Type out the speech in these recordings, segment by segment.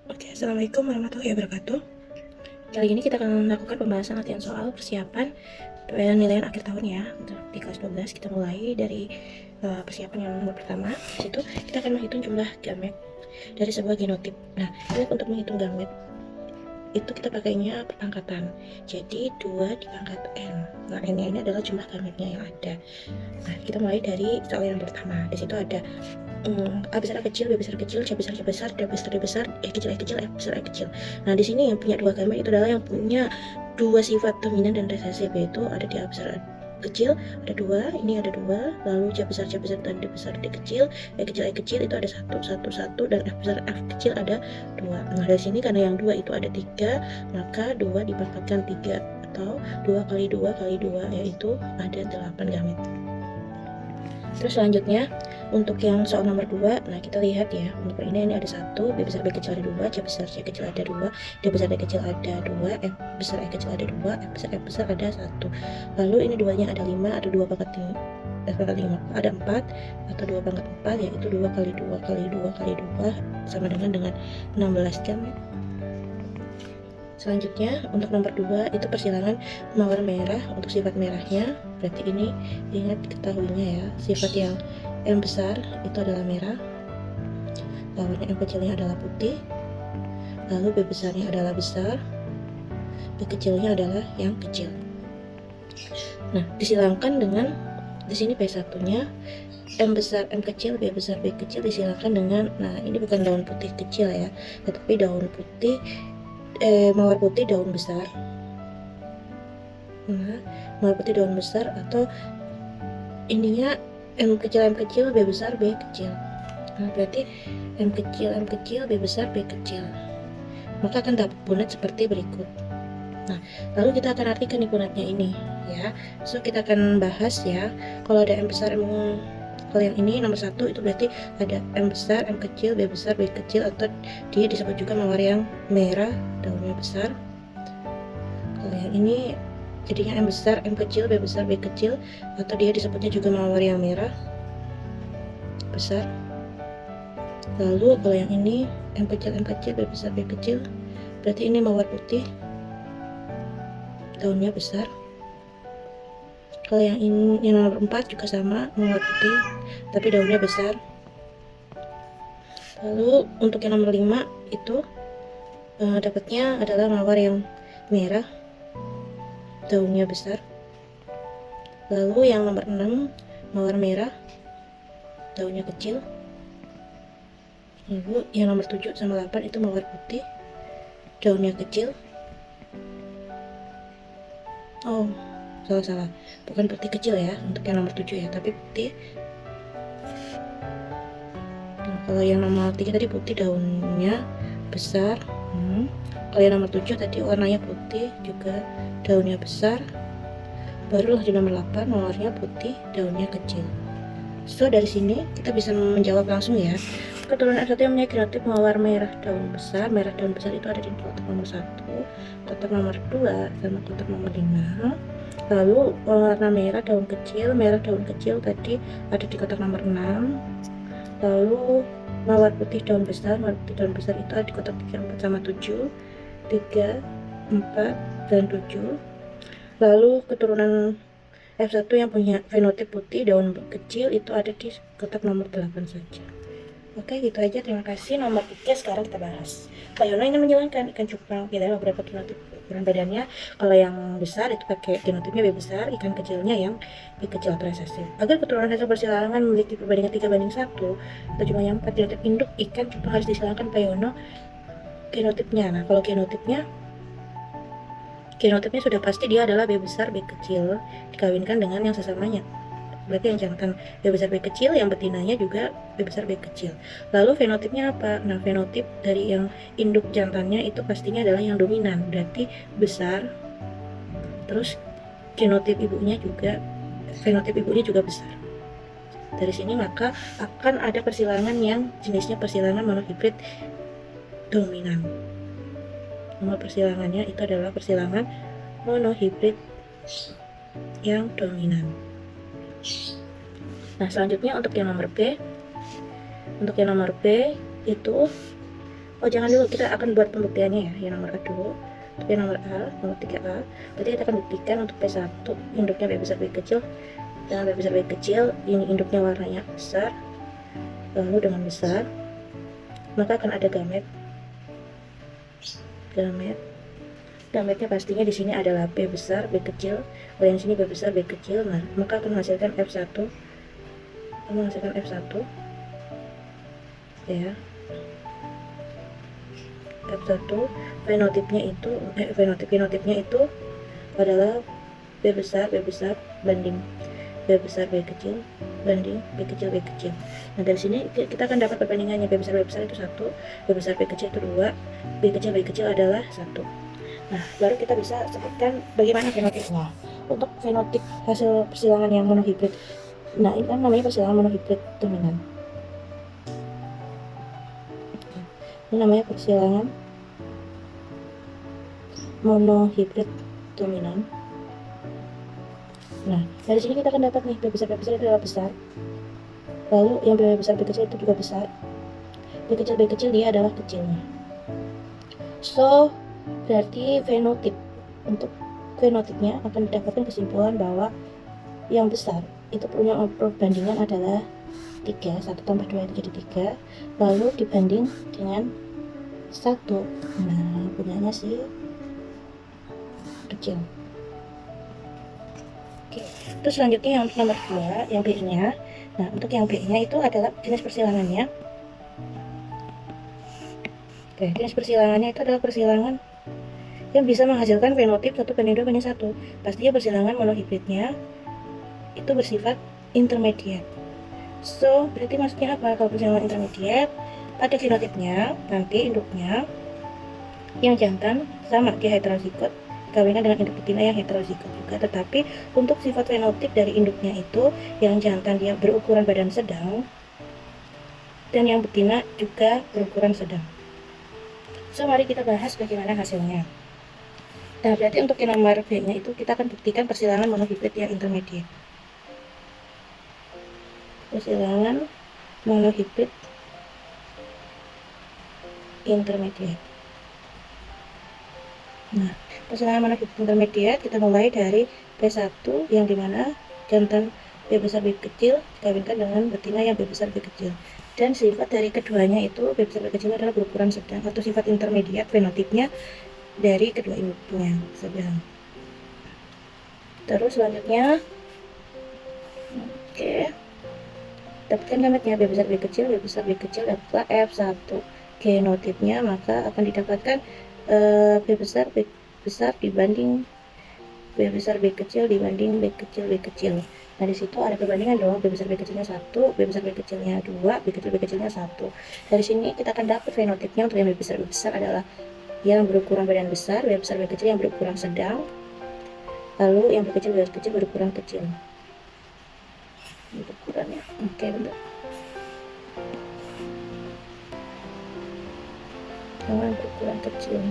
Oke, assalamualaikum warahmatullahi wabarakatuh. Kali ini kita akan melakukan pembahasan latihan soal persiapan penilaian akhir tahun ya. Untuk di kelas 12 kita mulai dari persiapan yang nomor pertama. Di situ kita akan menghitung jumlah gamet dari sebuah genotip. Nah, ini untuk menghitung gamet itu kita pakainya perangkatan. Jadi 2 di pangkat n. Nah, n ini adalah jumlah gametnya yang ada. Nah, kita mulai dari soal yang pertama. Di situ ada A besar A kecil, B besar kecil, C besar C besar, D besar D besar, E kecil E kecil, F besar E kecil. Nah, di sini yang punya dua gamet itu adalah yang punya dua sifat dominan dan resesif, yaitu ada di A besar A kecil ada dua, ini ada dua, lalu C besar dan D besar D kecil, E kecil itu ada satu dan F besar F kecil ada dua. Nah, dari sini karena yang dua itu ada tiga, maka dua dipangkatkan tiga atau 2 kali 2 kali 2 yaitu ada 8 gamet. Terus selanjutnya untuk yang soal nomor 2, nah kita lihat ya, untuk ini ada 1, B besar B kecil ada 2, C besar C kecil ada 2, D besar D kecil ada 2, F besar E kecil ada 2, F besar ada 1. Lalu ini duanya ada 5, ada 2 pangkat 5, ada 4 atau 2 pangkat 4, yaitu 2 kali 2 kali 2 kali 2 sama dengan 16 gamet. Selanjutnya untuk nomor 2 itu persilangan mawar merah. Untuk sifat merahnya berarti ini ingat ketahuinya ya, sifat yang M besar itu adalah merah, lawannya M kecilnya adalah putih, lalu B besarnya adalah besar, B kecilnya adalah yang kecil. Nah, disilangkan dengan di sini P1 nya M besar M kecil, B besar B kecil disilangkan dengan, nah ini bukan daun putih kecil ya, tetapi daun putih mawar putih daun besar. Nah, mawar putih daun besar atau ininya M kecil, B besar, B kecil. Nah, berarti M kecil, B besar, B kecil. Maka akan dapat punat seperti berikut. Nah, lalu kita akan artikan punatnya ini ya. So, kita akan bahas ya. Kalau ada M besar, kalau yang ini nomor 1 itu berarti ada M besar, M kecil, B besar, B kecil, atau dia disebut juga mawar yang merah, daunnya besar. Kalau yang ini jadinya M besar, M kecil, B besar, B kecil, atau dia disebutnya juga mawar yang merah, besar. Lalu kalau yang ini M kecil, B besar, B kecil, berarti ini mawar putih, daunnya besar. Kalau yang ini yang nomor 4 juga sama, mawar putih tapi daunnya besar. Lalu untuk yang nomor 5 itu dapatnya adalah mawar yang merah, daunnya besar. Lalu yang nomor 6 mawar merah, daunnya kecil. Lalu yang nomor 7 sama 8 itu mawar putih, daunnya kecil. Oh, salah, bukan putih kecil ya untuk yang nomor 7 ya, tapi putih. Nah, kalau yang nomor 3 tadi putih, daunnya besar. Kalau yang nomor 7 tadi warnanya putih juga daunnya besar. Barulah di nomor 8 mawarnya putih, daunnya kecil. So dari sini kita bisa menjawab langsung ya. Keturunan F1 yang punya genotip mawar merah daun besar. Merah daun besar itu ada di kotak nomor 1, kotak nomor 2, sama kotak nomor 5. Lalu warna merah daun kecil tadi ada di kotak nomor 6. Lalu mawar putih daun besar itu ada di kotak 3, 4, sama 7. 3, 4, dan 7. Lalu keturunan F1 yang punya fenotip putih daun kecil itu ada di kotak nomor 8 saja. Oke, gitu aja. Terima kasih. Nomor 3 sekarang kita bahas. Pak Yono ingin menjalankan ikan cupang. Kita beberapa genotip ukuran badannya. Kalau yang besar itu pakai genotipnya B besar, ikan kecilnya yang B kecil atau resesif. Agar keturunan hasil persilangan memiliki perbandingan 3:1 atau cuma yang 4 genotip induk ikan cupang harus disilangkan Pak Yono genotipnya. Nah, kalau genotipnya sudah pasti dia adalah B besar B kecil dikawinkan dengan yang sesamanya, berarti yang jantan B besar B kecil, yang betinanya juga B besar B kecil. Lalu fenotipnya apa? Nah, fenotip dari yang induk jantannya itu pastinya adalah yang dominan, berarti besar. Terus fenotip ibunya juga besar. Dari sini maka akan ada persilangan yang jenisnya persilangan monohibrid dominan. Nama persilangannya itu adalah persilangan monohibrid yang dominan. Nah, selanjutnya untuk yang nomor B itu Oh jangan dulu, kita akan buat pembuktiannya ya, yang nomor A dulu. Untuk yang nomor A, nomor 3A, berarti kita akan buktikan untuk P1 induknya B besar B kecil dengan B besar B kecil. Ini induknya warnanya besar, lalu dengan besar, maka akan ada gamet. Gametnya pastinya di sini adalah B besar B kecil, kalau yang sini B besar B kecil. Nah, maka akan menghasilkan F1, ya. F1 fenotipnya itu adalah B besar banding B besar B kecil banding B kecil B kecil. Nah, dari sini kita akan dapat perbandingannya. B besar itu 1, B besar B kecil itu 2, B kecil adalah 1. Nah, baru kita bisa sebutkan bagaimana fenotipnya. Untuk fenotip hasil persilangan yang monohibrid, nah ini kan namanya persilangan monohibrid dominan. Ini namanya persilangan monohibrid dominan. Nah, dari sini kita akan dapat nih B besar itu adalah besar. Lalu yang B besar B kecil itu juga besar. B kecil dia adalah kecilnya. So, berarti untuk fenotipnya akan didapatkan kesimpulan bahwa yang besar itu punya perbandingan adalah 3, 1 tambah 2 itu jadi 3, lalu dibanding dengan 1. Nah, punyanya si kecil. Oke, terus selanjutnya yang nomor 2, yang B-nya. Nah, untuk yang B-nya itu adalah jenis persilangannya. Oke, jenis persilangannya itu adalah persilangan yang bisa menghasilkan fenotip 1:2:1. Pastinya persilangan monohibridnya itu bersifat intermediate. So, berarti maksudnya apa kalau persilangan intermediate? Pada fenotipnya, nanti induknya yang jantan sama, dia heterozigot, dikawinkan dengan induk betina yang heterozigot juga. Tetapi untuk sifat fenotip dari induknya itu, yang jantan dia berukuran badan sedang, dan yang betina juga berukuran sedang. So, mari kita bahas bagaimana hasilnya. Nah, berarti untuk yang nomor B-nya itu kita akan buktikan persilangan monohibrid yang intermediate. Persilangan monohibrid intermediate. Nah, persilangan monohibrid intermediate kita mulai dari P1 yang dimana jantan B besar B kecil dikawinkan dengan betina yang B besar B kecil. Dan sifat dari keduanya itu B besar B kecil adalah berukuran sedang, atau sifat intermediate fenotipnya dari kedua induknya sedang. Terus selanjutnya, oke, dapatkan gametnya B besar B kecil adalah F1. Genotipnya maka akan didapatkan B besar dibanding B besar B kecil dibanding B kecil. Nah, di situ ada perbandingan dong, B besar B kecilnya 1, B besar B kecilnya 2, B kecilnya 1. Dari sini kita akan dapat fenotipnya untuk yang B besar adalah yang berukuran badan besar, B besar B kecil yang berukuran sedang, lalu yang B kecil berukuran kecil. Ini ukurannya. Oke, bentar. Yang berukuran kecil.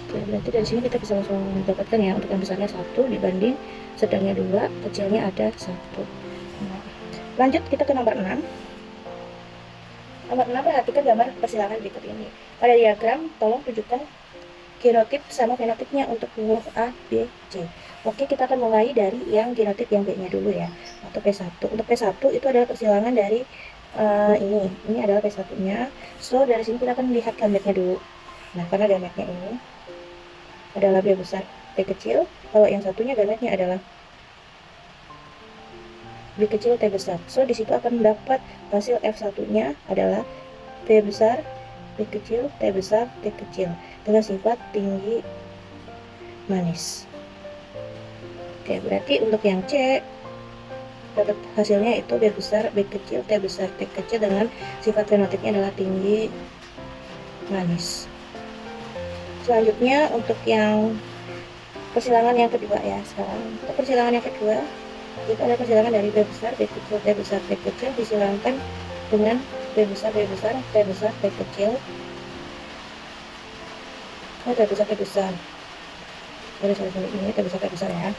Oke, berarti dari sini kita bisa langsung mendapatkan ya, untuk yang besarnya 1 dibanding sedangnya 2, kecilnya ada 1. Nah, lanjut kita ke nomor 6. Nomor 6, perhatikan gambar persilangan berikut ini. Pada diagram, tolong tunjukkan genotip sama fenotipnya untuk huruf A, B, C. Oke, kita akan mulai dari yang genotip yang B-nya dulu ya, atau P1. Untuk P1 itu adalah persilangan dari ini adalah P1-nya. So, dari sini kita akan lihat gametnya dulu. Nah, karena gametnya ini adalah B besar B kecil, kalau yang satunya gametnya adalah B kecil T besar. So, di situ akan mendapat hasil F1-nya adalah B besar B kecil T besar T kecil dengan sifat tinggi manis. Oke, berarti untuk yang C dapat hasilnya itu B besar B kecil T besar T kecil dengan sifat fenotipnya adalah tinggi manis. Selanjutnya untuk yang persilangan yang kedua ya, sekarang untuk persilangan yang kedua itu ada persilangan dari B besar B kecil T besar T kecil disilangkan dengan B besar T besar T kecil, T besar dari sini ini T besar ya,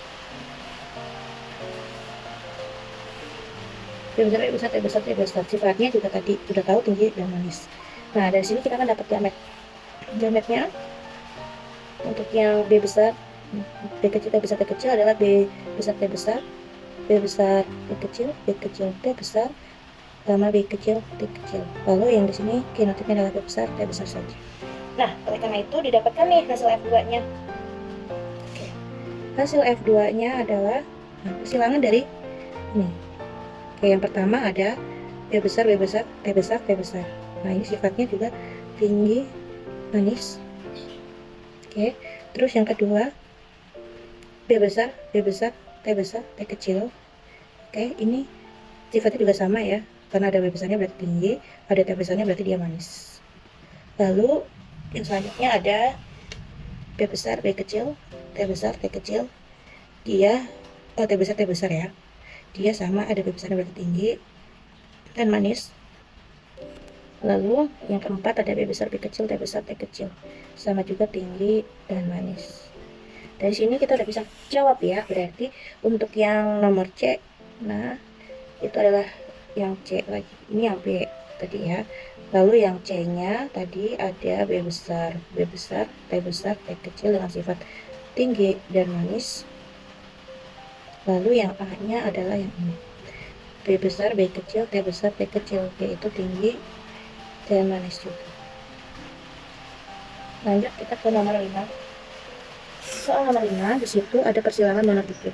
T besar sifatnya juga tadi sudah tahu tinggi dan manis. Nah, dari sini kita akan dapat jamet. Jametnya untuk yang B besar, B kecil, T besar, T kecil adalah B besar, T besar, B besar, B kecil, T besar, sama B kecil, T kecil. Lalu yang di sini kinotipnya adalah B besar, T besar saja. Nah, oleh karena itu didapatkan nih hasil F2-nya. Hasil F2-nya adalah persilangan dari ini. Oke, yang pertama ada B besar, B besar, T besar, T besar. Nah, ini sifatnya juga tinggi, manis. Oke, terus yang kedua B besar, B besar, T besar, T kecil. Oke, ini sifatnya juga sama ya, karena ada B besarnya berarti tinggi, ada T besarnya berarti dia manis. Lalu yang selanjutnya ada B besar, B kecil, T besar, T kecil. Dia T besar ya. Dia sama, ada B besarnya berarti tinggi dan manis. Lalu yang keempat ada B besar, B kecil, T besar, T kecil. Sama juga tinggi dan manis. Dari sini kita udah bisa jawab ya, berarti untuk yang nomor C, nah itu adalah yang C lagi, ini yang B tadi ya. Lalu yang C nya tadi ada B besar, T besar, T kecil dengan sifat tinggi dan manis. Lalu yang A nya adalah yang ini, B besar, B kecil, T besar, T kecil, yaitu tinggi dan manis juga. Lanjut kita ke nomor 5. Soal nomor 5, di situ ada persilangan monofibrit.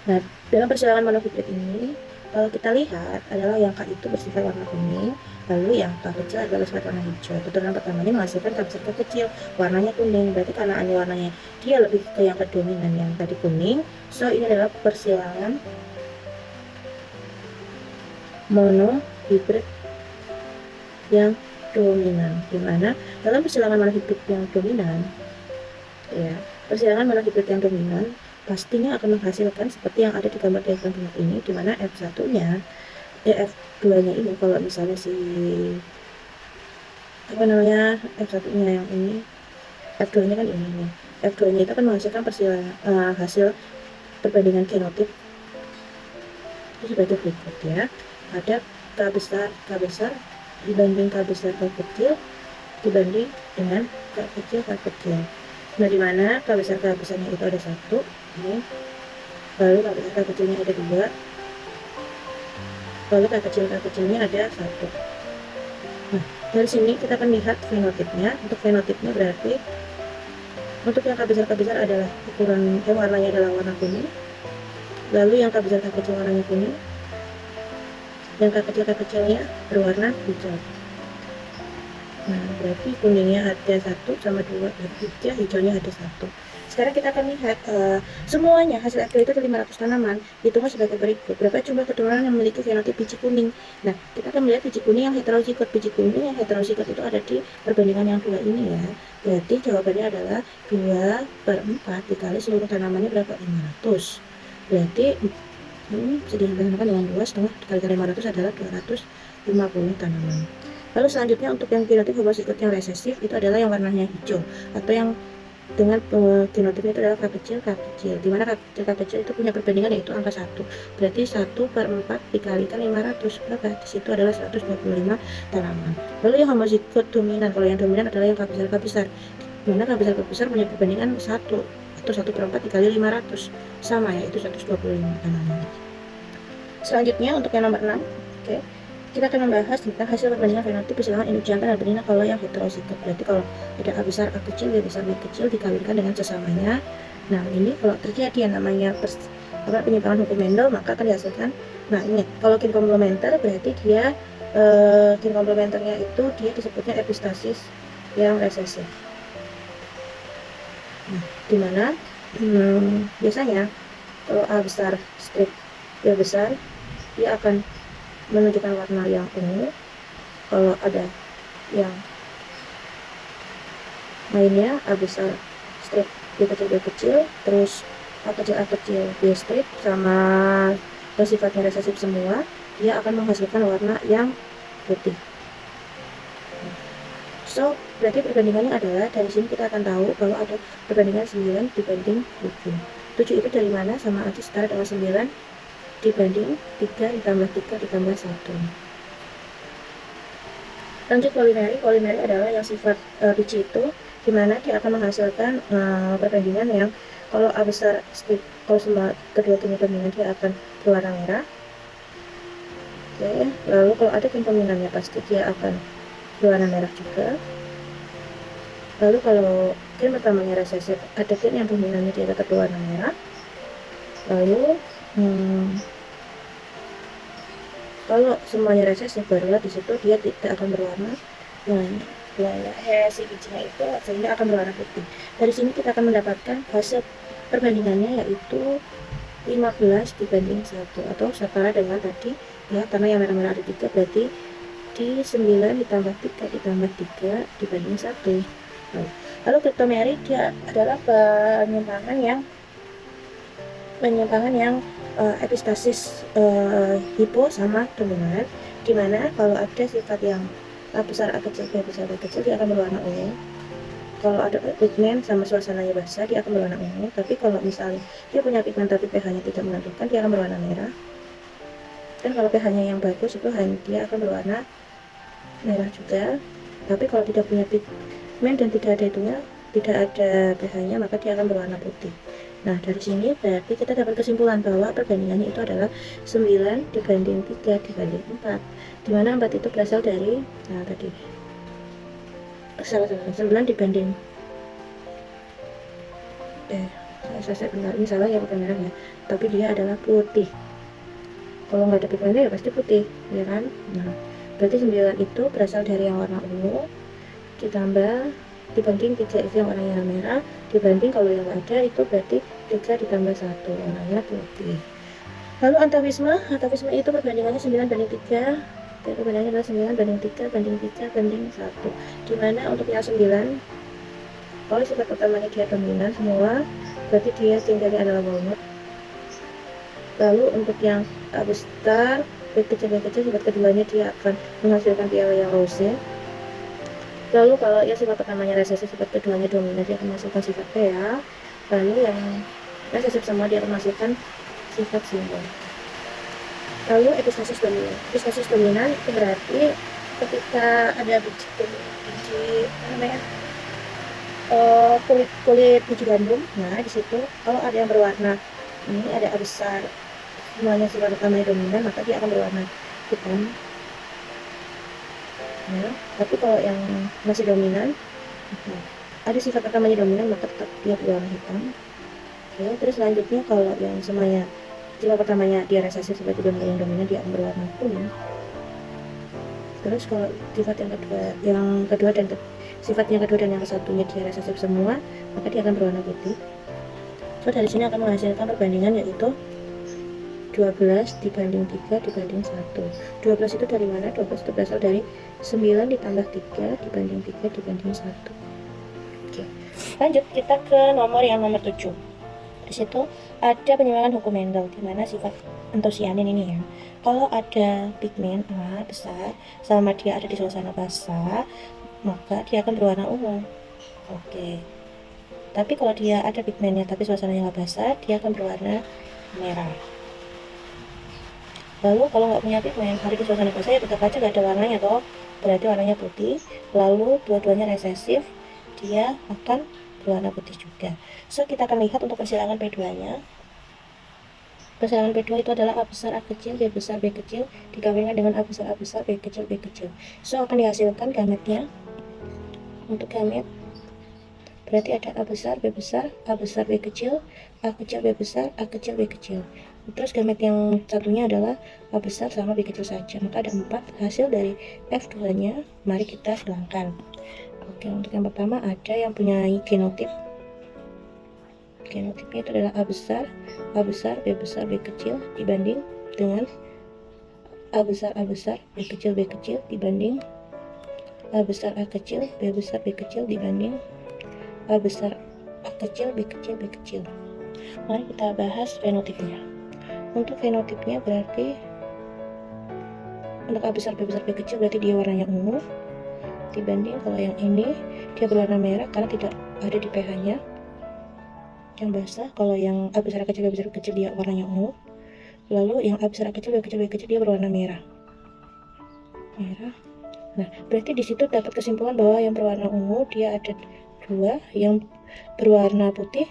Nah, dalam persilangan monofibrit ini, kalau kita lihat adalah yang K itu bersifat warna kuning, lalu yang K kecil adalah bersifat warna hijau. Keturunan pertama ini menghasilkan K besar, K kecil, warnanya kuning. Berarti karena warnanya dia lebih ke yang kedominan yang tadi kuning, so ini adalah persilangan monofibrit yang dominan. Dimana dalam persilangan monofibrit yang dominan, ya, persilangan monofibrit yang dominan pastinya akan menghasilkan seperti yang ada di gambar diagram berikut ini, di mana F1-nya, F2-nya ini kalau misalnya si F1-nya yang ini, F2-nya kan ini nih. F2-nya itu akan menghasilkan persilangan hasil perbandingan genotip sebagai berikut ya. Ada K besar dibanding K besar K kecil dibanding dengan K kecil K kecil. Nah, dimana K besarnya itu ada 1 ini, lalu K besar K kecilnya ada 2, lalu K kecilnya ada 1. Nah, dari sini kita akan lihat fenotipnya. Untuk fenotipnya berarti untuk yang K besar adalah ukuran warnanya adalah warna kuning, lalu yang K besar K kecil warnanya kuning, yang K kecilnya berwarna hijau. Nah, berarti kuningnya ada 1 sama 2, berarti hijaunya ada 1. Sekarang kita akan lihat semuanya hasil F2 itu ada 500 tanaman, hitungnya sebagai berikut. Berapa jumlah keturunan yang memiliki fenotip biji kuning? Nah, kita akan melihat biji kuning yang heterozigot. Biji kuning yang heterozigot itu ada di perbandingan yang 2 ini ya. Berarti jawabannya adalah 2/4 dikali seluruh tanamannya berapa? 500. Berarti ini bisa dihilangkan dengan 2,5 dikali 500 adalah 250 tanaman. Lalu selanjutnya untuk yang genotipe homozigot yang resesif itu adalah yang warnanya hijau atau yang dengan genotipnya itu adalah K kecil, dimana K kecil itu punya perbandingan yaitu angka 1. Berarti 1/4 dikalikan 500 berapa? Di situ adalah 125 tanaman. Lalu yang homozigot dominan, kalau yang dominan adalah yang K besar, dimana K besar punya perbandingan 1 atau 1/4 dikali 500 sama ya, itu 125 tanaman. Selanjutnya untuk yang nomor 6, oke. Kita akan membahas tentang hasil perbandingan fenotip persilangan induk jantan dan betina kalau yang heterozigot. Berarti kalau ada A besar, A kecil, B besar, B kecil dikawinkan dengan sesamanya. Nah, ini kalau terjadi yang namanya penyimpangan hukum Mendel, maka akan dihasilkan. Nah, ini kalau kin komplementer berarti dia kin komplementernya itu dia disebutnya epistasis yang resesif. Nah, dimana biasanya kalau A besar strip B besar, dia akan menunjukkan warna yang ungu. Kalau ada yang lainnya A besar strip B kecil, terus A kecil B strip sama sifatnya resesif semua, dia akan menghasilkan warna yang putih. So, berarti perbandingannya adalah dari sini kita akan tahu kalau ada perbandingan 9 dibanding 7. 7 itu dari mana? Sama aja setara dengan 9 dibanding 3 ditambah 3 ditambah 1. Lanjut polimeri. Polimeri adalah yang sifat biji itu, dimana dia akan menghasilkan perbandingan yang kalau A besar, kalau semua kedua tim dominan dia akan berwarna merah. Oke, lalu kalau ada tim dominannya pasti dia akan berwarna merah juga. Lalu kalau tim pertamanya resesif, ada tim yang dominannya dia tetap berwarna merah. Lalu kalau semuanya resesif, barulah di situ dia tidak akan berwarna si bijinya itu sehingga akan berwarna putih. Dari sini kita akan mendapatkan hasil perbandingannya yaitu 15 dibanding 1 atau setara dengan tadi ya, karena yang merah-merah ada 3 berarti di 9 ditambah 3 ditambah 3 dibanding 1. Lalu kriptomeri dia adalah penyimpangan yang epistasis hipo sama dominan, dimana kalau ada sifat yang A besar, A kecil, B besar, B kecil, dia akan berwarna ungu. Kalau ada pigmen sama suasananya basah, dia akan berwarna ungu. Tapi kalau misalnya dia punya pigmen tapi pH-nya tidak menentukan, dia akan berwarna merah. Dan kalau pH-nya yang bagus itu dia akan berwarna merah juga. Tapi kalau tidak punya pigmen dan tidak ada pH-nya, maka dia akan berwarna putih. Nah, dari sini berarti kita dapat kesimpulan bahwa perbandingannya itu adalah 9 dibanding 3 dibanding 4, dimana 4 itu berasal dari, nah tadi, 9 dibanding, saya benar, ini salah ya, bukan merah ya, tapi dia adalah putih. Kalau nggak ada pigmennya ya pasti putih, ya kan? Nah, berarti 9 itu berasal dari yang warna ungu, ditambah dibanding 3 itu yang warnanya merah, dibanding kalau yang ada itu berarti 3 ditambah 1 warnanya putih. Lalu antawisme itu perbandingannya 9 banding 3, perbandingannya adalah 9 banding 3 banding 3 banding 1, dimana untuk yang 9 kalau sifat pertamanya dia dominan semua, berarti dia tinggalnya adalah walnut. Lalu untuk yang A besar, B kecil, sifat keduanya dia akan menghasilkan piala yang rose. Lalu kalau ya sifat pertamanya resesif, sifat keduanya dominan, dia akan menghasilkan sifat PA. Lalu yang resesif semua dia akan menghasilkan sifat simbol. Lalu epistasis dominan. Epistasis dominan itu berarti ketika ada biji kulit biji gandum, nah di situ kalau ada yang berwarna, ini ada A besar, semuanya sifat pertamanya dominan, maka dia akan berwarna hitam. Ya, tapi kalau yang masih dominan, ada sifat pertamanya dominan, maka tetap dia berwarna hitam. Ya, terus selanjutnya kalau yang semuanya sifat pertamanya dia resesif, sifat yang dominan dia akan berwarna kuning. Terus kalau sifat yang kedua dan yang satunya dia resesif semua, maka dia akan berwarna putih. So dari sini akan menghasilkan perbandingan yaitu 12 dibanding 3 dibanding 1. 12 itu dari mana? 12 itu berasal dari 9 ditambah 3 dibanding 3 dibanding 1. Oke. Lanjut kita ke nomor 7. Di situ ada penyimpangan hukum Mendel, di mana sifat antosianin ini ya. Kalau ada pigmen A besar sama dia ada di suasana basah, maka dia akan berwarna ungu. Oke. Tapi kalau dia ada pigmennya tapi suasananya nggak basah, dia akan berwarna merah. Lalu kalau nggak punya pigmen, ada di suasana basah ya tetap aja nggak ada warnanya toh, berarti warnanya putih. Lalu dua-duanya resesif, dia akan berwarna putih juga. So kita akan lihat untuk persilangan P2-nya. Persilangan P2 itu adalah A besar, A kecil, B besar, B kecil dikawinkan dengan A besar, B kecil, B kecil. So akan dihasilkan gametnya. Untuk gamet berarti ada A besar, B besar, A besar, B kecil, A kecil, B besar, A kecil, B kecil. Terus gamet yang satunya adalah A besar sama B kecil saja, maka ada 4 hasil dari F2 nya. Mari kita hilangkan. Oke, untuk yang pertama ada yang punya genotip. Genotipnya itu adalah A besar, B besar, B kecil dibanding dengan A besar, B kecil, B kecil dibanding A besar, A kecil, B besar, B kecil dibanding A besar, A kecil, B kecil, B kecil. Mari kita bahas fenotipnya. Untuk fenotipnya berarti untuk A besar, B besar, B kecil berarti dia warnanya ungu, dibanding kalau yang ini dia berwarna merah karena tidak ada di pH-nya yang basah. Kalau yang A besar, A kecil, B besar, B kecil dia warnanya ungu. Lalu yang A besar, A kecil, B kecil, B kecil dia berwarna merah. Nah, berarti di situ dapat kesimpulan bahwa yang berwarna ungu dia ada 2, yang berwarna putih,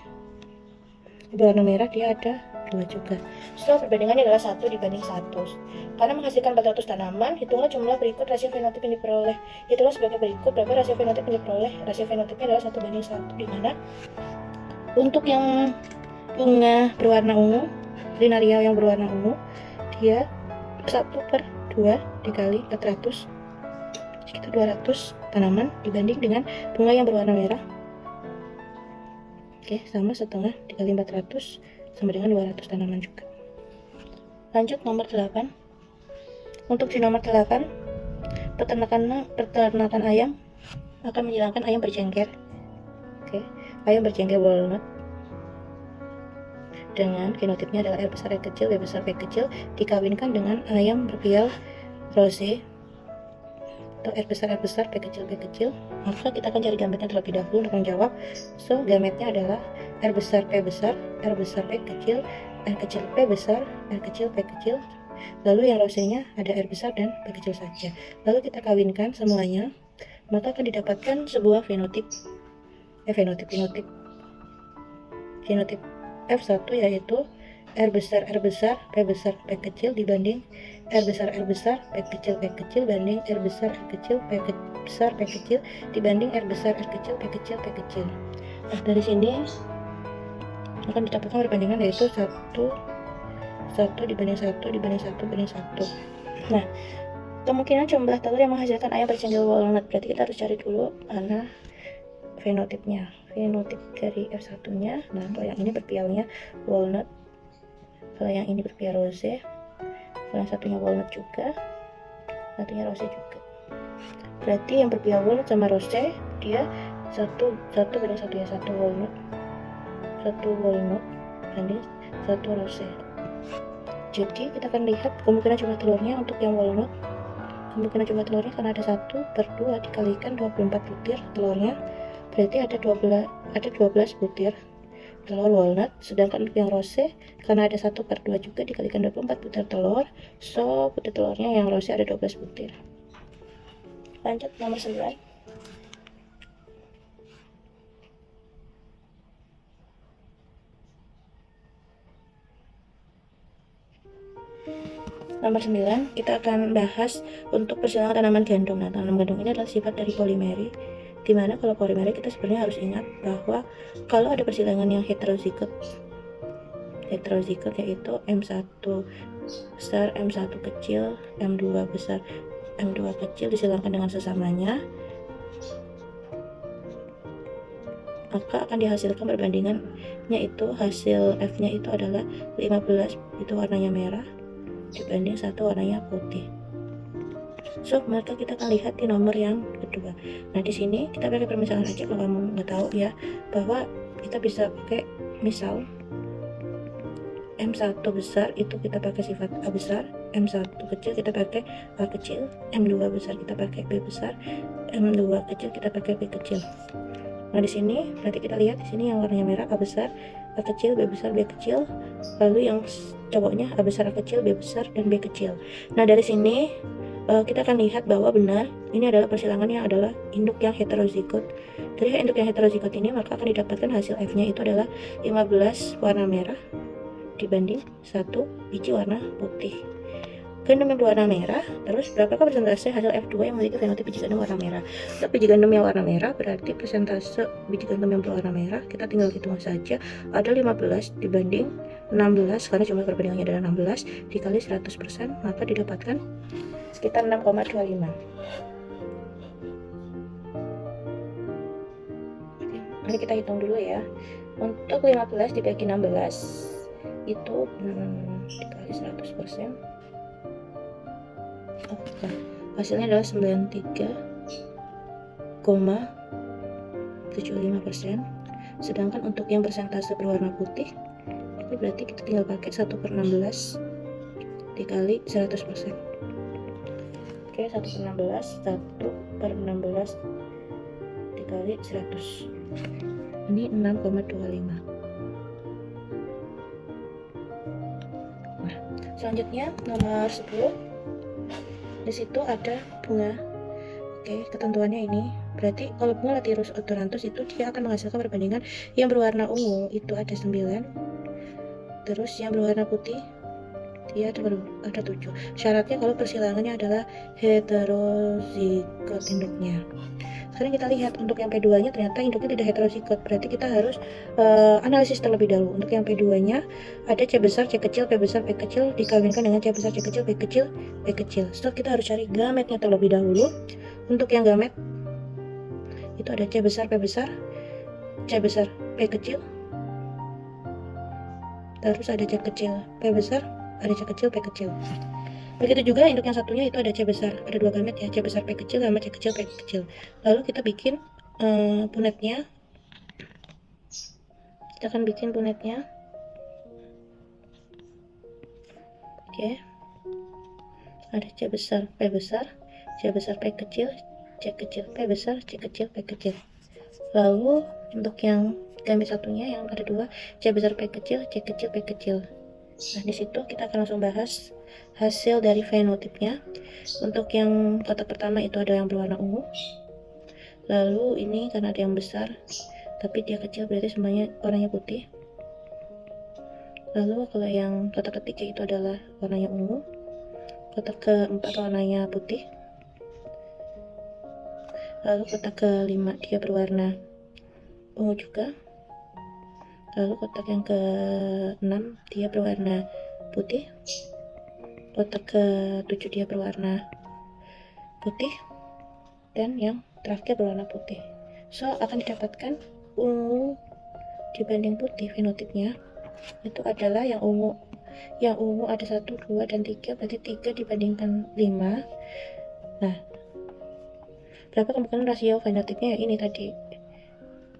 berwarna merah dia ada 2 juga. So, perbandingannya adalah 1 dibanding 1. Karena menghasilkan 400 tanaman, hitunglah jumlah berikut rasio fenotip yang diperoleh. Itulah sebagai berikut berapa rasio fenotip yang diperoleh. Rasio fenotipnya adalah 1 banding 1, di mana untuk yang bunga berwarna ungu, linaria yang berwarna ungu, dia 1/2 dikali 400, sekitar 200 tanaman, dibanding dengan bunga yang berwarna merah. Oke, sama setengah dikali 400 sama dengan 200 tanaman juga. Lanjut nomor 8. Untuk di nomor 8, peternakan ayam akan menghilangkan ayam berjengger. Oke, ayam berjengger walnut dengan fenotipnya adalah R besar R kecil, B besar B kecil, dikawinkan dengan ayam berpial rose atau R besar B kecil, maka kita akan cari gametnya terlebih dahulu untuk menjawab. So, gametnya adalah R besar P besar, R besar P kecil, R kecil P besar, R kecil P kecil. Lalu yang rosenya ada R besar dan P kecil saja. Lalu kita kawinkan semuanya, maka akan didapatkan sebuah fenotip F1, yaitu R besar P besar P kecil dibanding R besar P kecil banding R besar R kecil P besar P kecil dibanding R besar R kecil P kecil. Nah, dari sini akan didapatkan perbandingan yaitu 1 dibanding 1 dibanding 1 banding 1. Nah, kemungkinan jumlah telur yang menghasilkan ayam berjengger walnut, berarti kita harus cari dulu mana fenotip dari F1 nya. Nah, kalau yang ini berpialnya walnut, kalau yang ini berpial rose, kalau yang satunya walnut juga, satunya rose juga. Berarti yang berpial walnut sama rose dia 1 banding 1 ya, 1 walnut banding 1 rose. Jadi kita akan lihat kemungkinan jumlah telurnya untuk yang walnut. Kemungkinan jumlah telurnya karena ada 1/2 dikalikan 24 butir telurnya, berarti ada 12 butir telur walnut. Sedangkan untuk yang rose karena ada 1/2 juga dikalikan 24 butir telur, so butir telurnya yang rose ada 12 butir. Lanjut nomor 9. Nomor 9, kita akan bahas untuk persilangan tanaman gandum. Nah, tanaman gandum ini adalah sifat dari polimeri, dimana kalau polimeri kita sebenarnya harus ingat bahwa kalau ada persilangan yang heterozigot yaitu M1 besar, M1 kecil, M2 besar, M2 kecil disilangkan dengan sesamanya, maka akan dihasilkan perbandingannya itu hasil F-nya itu adalah 15 itu warnanya merah dibanding 1 warnanya putih. So, maka kita akan lihat di nomor yang kedua. Nah, di sini kita pakai permisalan aja kalau kamu nggak tahu ya, bahwa kita bisa pakai misal M1 besar itu kita pakai sifat A besar, M1 kecil kita pakai A kecil, M2 besar kita pakai B besar, M2 kecil kita pakai B kecil. Nah, di sini berarti kita lihat di sini yang warnanya merah A besar, A kecil, B besar, B kecil. Lalu yang cowoknya A besar, A kecil, B besar, dan B kecil. Nah, dari sini kita akan lihat bahwa benar ini adalah persilangan yang adalah induk yang heterozigot. Dari induk yang heterozigot ini maka akan didapatkan hasil F-nya itu adalah 15 warna merah dibanding 1 biji warna putih. Gandum yang berwarna merah, terus berapakah persentase hasil F2 yang memiliki fenotip biji gandum warna merah? Untuk biji gandum yang warna merah berarti persentase biji gandum yang berwarna merah kita tinggal hitung saja, ada 15 dibanding 16 karena jumlah perbandingannya adalah 16 dikali 100%, maka didapatkan sekitar 6,25. Oke, mari kita hitung dulu ya. Untuk 15 dibagi 16 itu dikali 100%. Nah, hasilnya adalah 93,75%. Sedangkan untuk yang persentase berwarna putih itu berarti kita tinggal pakai 1/16 dikali 100%. Oke, 1/16 dikali 100, ini 6,25. Nah, selanjutnya nomor 10. Di situ ada bunga Oke, ketentuannya ini berarti kalau bunga Lathyrus odorantус itu dia akan menghasilkan perbandingan yang berwarna ungu itu ada 9, terus yang berwarna putih dia ada 7. Syaratnya kalau persilangannya adalah heterozigot induknya. Sekarang kita lihat untuk yang P2 nya ternyata induknya tidak heterozigot, berarti kita harus analisis terlebih dahulu. Untuk yang P2 nya ada C besar, C kecil, P besar, P kecil dikawinkan dengan C besar, C kecil, P kecil, P kecil. Setelah kita harus cari gametnya terlebih dahulu. Untuk yang gamet itu ada C besar, P besar, C besar, P kecil, terus ada C kecil, P besar, ada C kecil, P kecil. Begitu juga induk yang satunya itu ada C besar, ada 2 gamet ya, C besar, P kecil sama C kecil, P kecil. Lalu kita bikin punetnya. Kita akan bikin punetnya. Oke. Ada C besar, P besar, C besar, P kecil, C kecil, P besar, C kecil, P kecil. Lalu untuk yang gamet satunya yang ada 2, C besar, P kecil, C kecil, P kecil. Nah, di situ kita akan langsung bahas hasil dari fenotipnya. Untuk yang kotak pertama itu ada yang berwarna ungu. Lalu ini karena ada yang besar, tapi dia kecil berarti semuanya warnanya putih. Lalu kalau yang kotak ketiga itu adalah warnanya ungu. Kotak keempat warnanya putih. Lalu kotak kelima dia berwarna ungu juga. Lalu kotak yang ke-6 dia berwarna putih. Kotak ke-7 dia berwarna putih. Dan yang terakhir berwarna putih. So, akan didapatkan ungu dibanding putih fenotipnya. Itu adalah yang ungu. Yang ungu ada 1, 2, dan 3. Berarti 3 dibandingkan 5. Nah, berapa kemungkinan rasio fenotipnya? Ini tadi.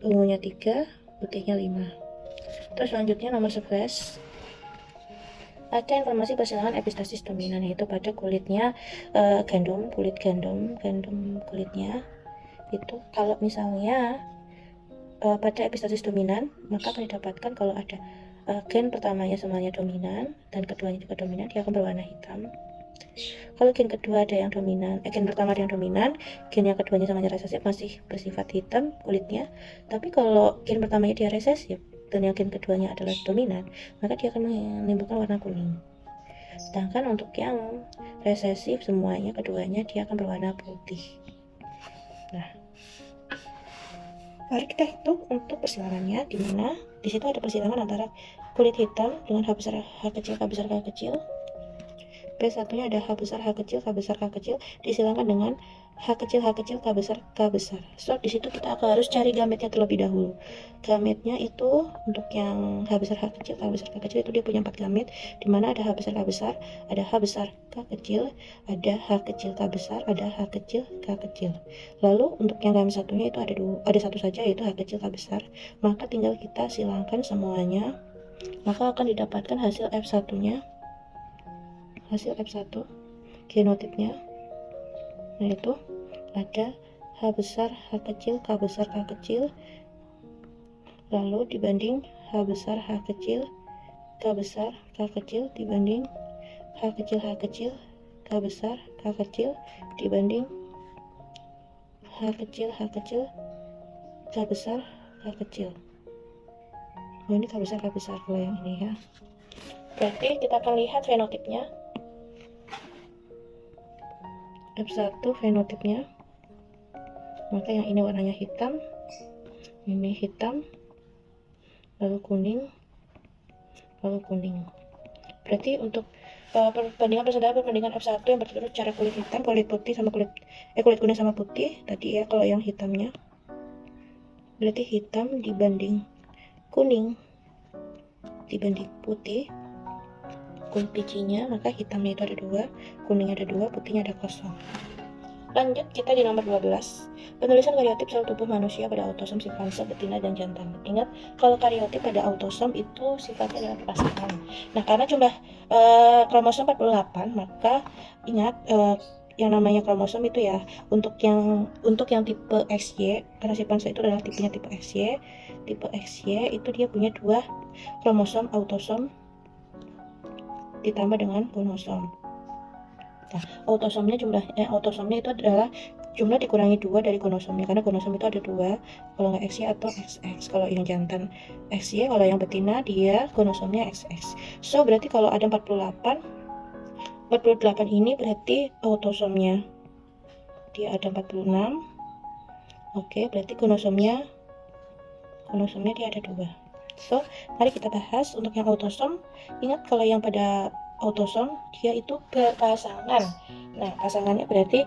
Ungunya 3, putihnya 5. Terus selanjutnya nomor 11 ada informasi persilangan epistasis dominan, yaitu pada kulitnya kulit gandum kulitnya itu. Kalau misalnya pada epistasis dominan, maka akan didapatkan kalau ada gen pertamanya semuanya dominan dan keduanya juga dominan, dia akan berwarna hitam. Kalau gen kedua ada yang dominan, gen pertama ada yang dominan, gen yang keduanya semuanya resesif masih bersifat hitam kulitnya. Tapi kalau gen pertamanya dia resesif dan yang gen keduanya adalah dominan, maka dia akan menimbulkan warna kuning. Sedangkan untuk yang resesif semuanya keduanya dia akan berwarna putih. Nah, mari kita hitung untuk persilangannya, di mana di situ ada persilangan antara kulit hitam dengan H besar, H kecil, K besar, K kecil. B1 nya ada H besar, H kecil, K besar, K kecil disilangkan dengan H kecil, H kecil, K besar, K besar. So, di situ kita harus cari gametnya terlebih dahulu. Gametnya itu untuk yang H besar, H kecil, K besar, K kecil itu dia punya 4 gamet, di mana ada H besar, K besar, ada H besar, K kecil, ada H kecil, K besar, ada H kecil, K kecil. Lalu untuk yang gamet satunya itu ada satu saja, yaitu H kecil, K besar. Maka tinggal kita silangkan semuanya, maka akan didapatkan hasil F1-nya. Hasil F1 genotipnya, nah itu ada H besar, H kecil, K besar, K kecil, lalu dibanding H besar, H kecil, K besar, K kecil dibanding H kecil, H kecil, K besar, K kecil dibanding H kecil, H kecil, K besar, K kecil. Oh, ini K besar, K besar kalau yang ini ya. Berarti kita akan lihat fenotipnya. F1 fenotipnya, maka yang ini warnanya hitam, ini hitam, lalu kuning, lalu kuning. Berarti untuk perbandingan F1 yang berturut cara kulit hitam, kulit putih sama kulit kuning sama putih tadi ya. Kalau yang hitamnya berarti hitam dibanding kuning dibanding putih, kulit bijinya, maka hitamnya itu ada 2, kuningnya ada 2, putihnya ada 0. Lanjut kita di nomor 12, penulisan kariotip sel tubuh manusia pada autosom simpanse, betina, dan jantan. Ingat, kalau kariotip pada autosom itu sifatnya adalah pasangan. Nah, karena jumlah kromosom 48, maka ingat yang namanya kromosom itu ya, untuk yang tipe XY, karena simpanse itu adalah tipenya tipe XY. Tipe XY itu dia punya 2 kromosom autosom ditambah dengan kromosom. Nah, autosomnya itu adalah jumlah dikurangi 2 dari kromosom karena kromosom itu ada 2, kalau nggak XY atau XX. Kalau yang jantan XY, kalau yang betina dia kromosomnya XX. So berarti kalau ada 48 ini berarti autosomnya dia ada 46. Oke, berarti kromosomnya dia ada 2. So mari kita bahas untuk yang autosom. Ingat kalau yang pada autosom dia itu berpasangan. Nah pasangannya berarti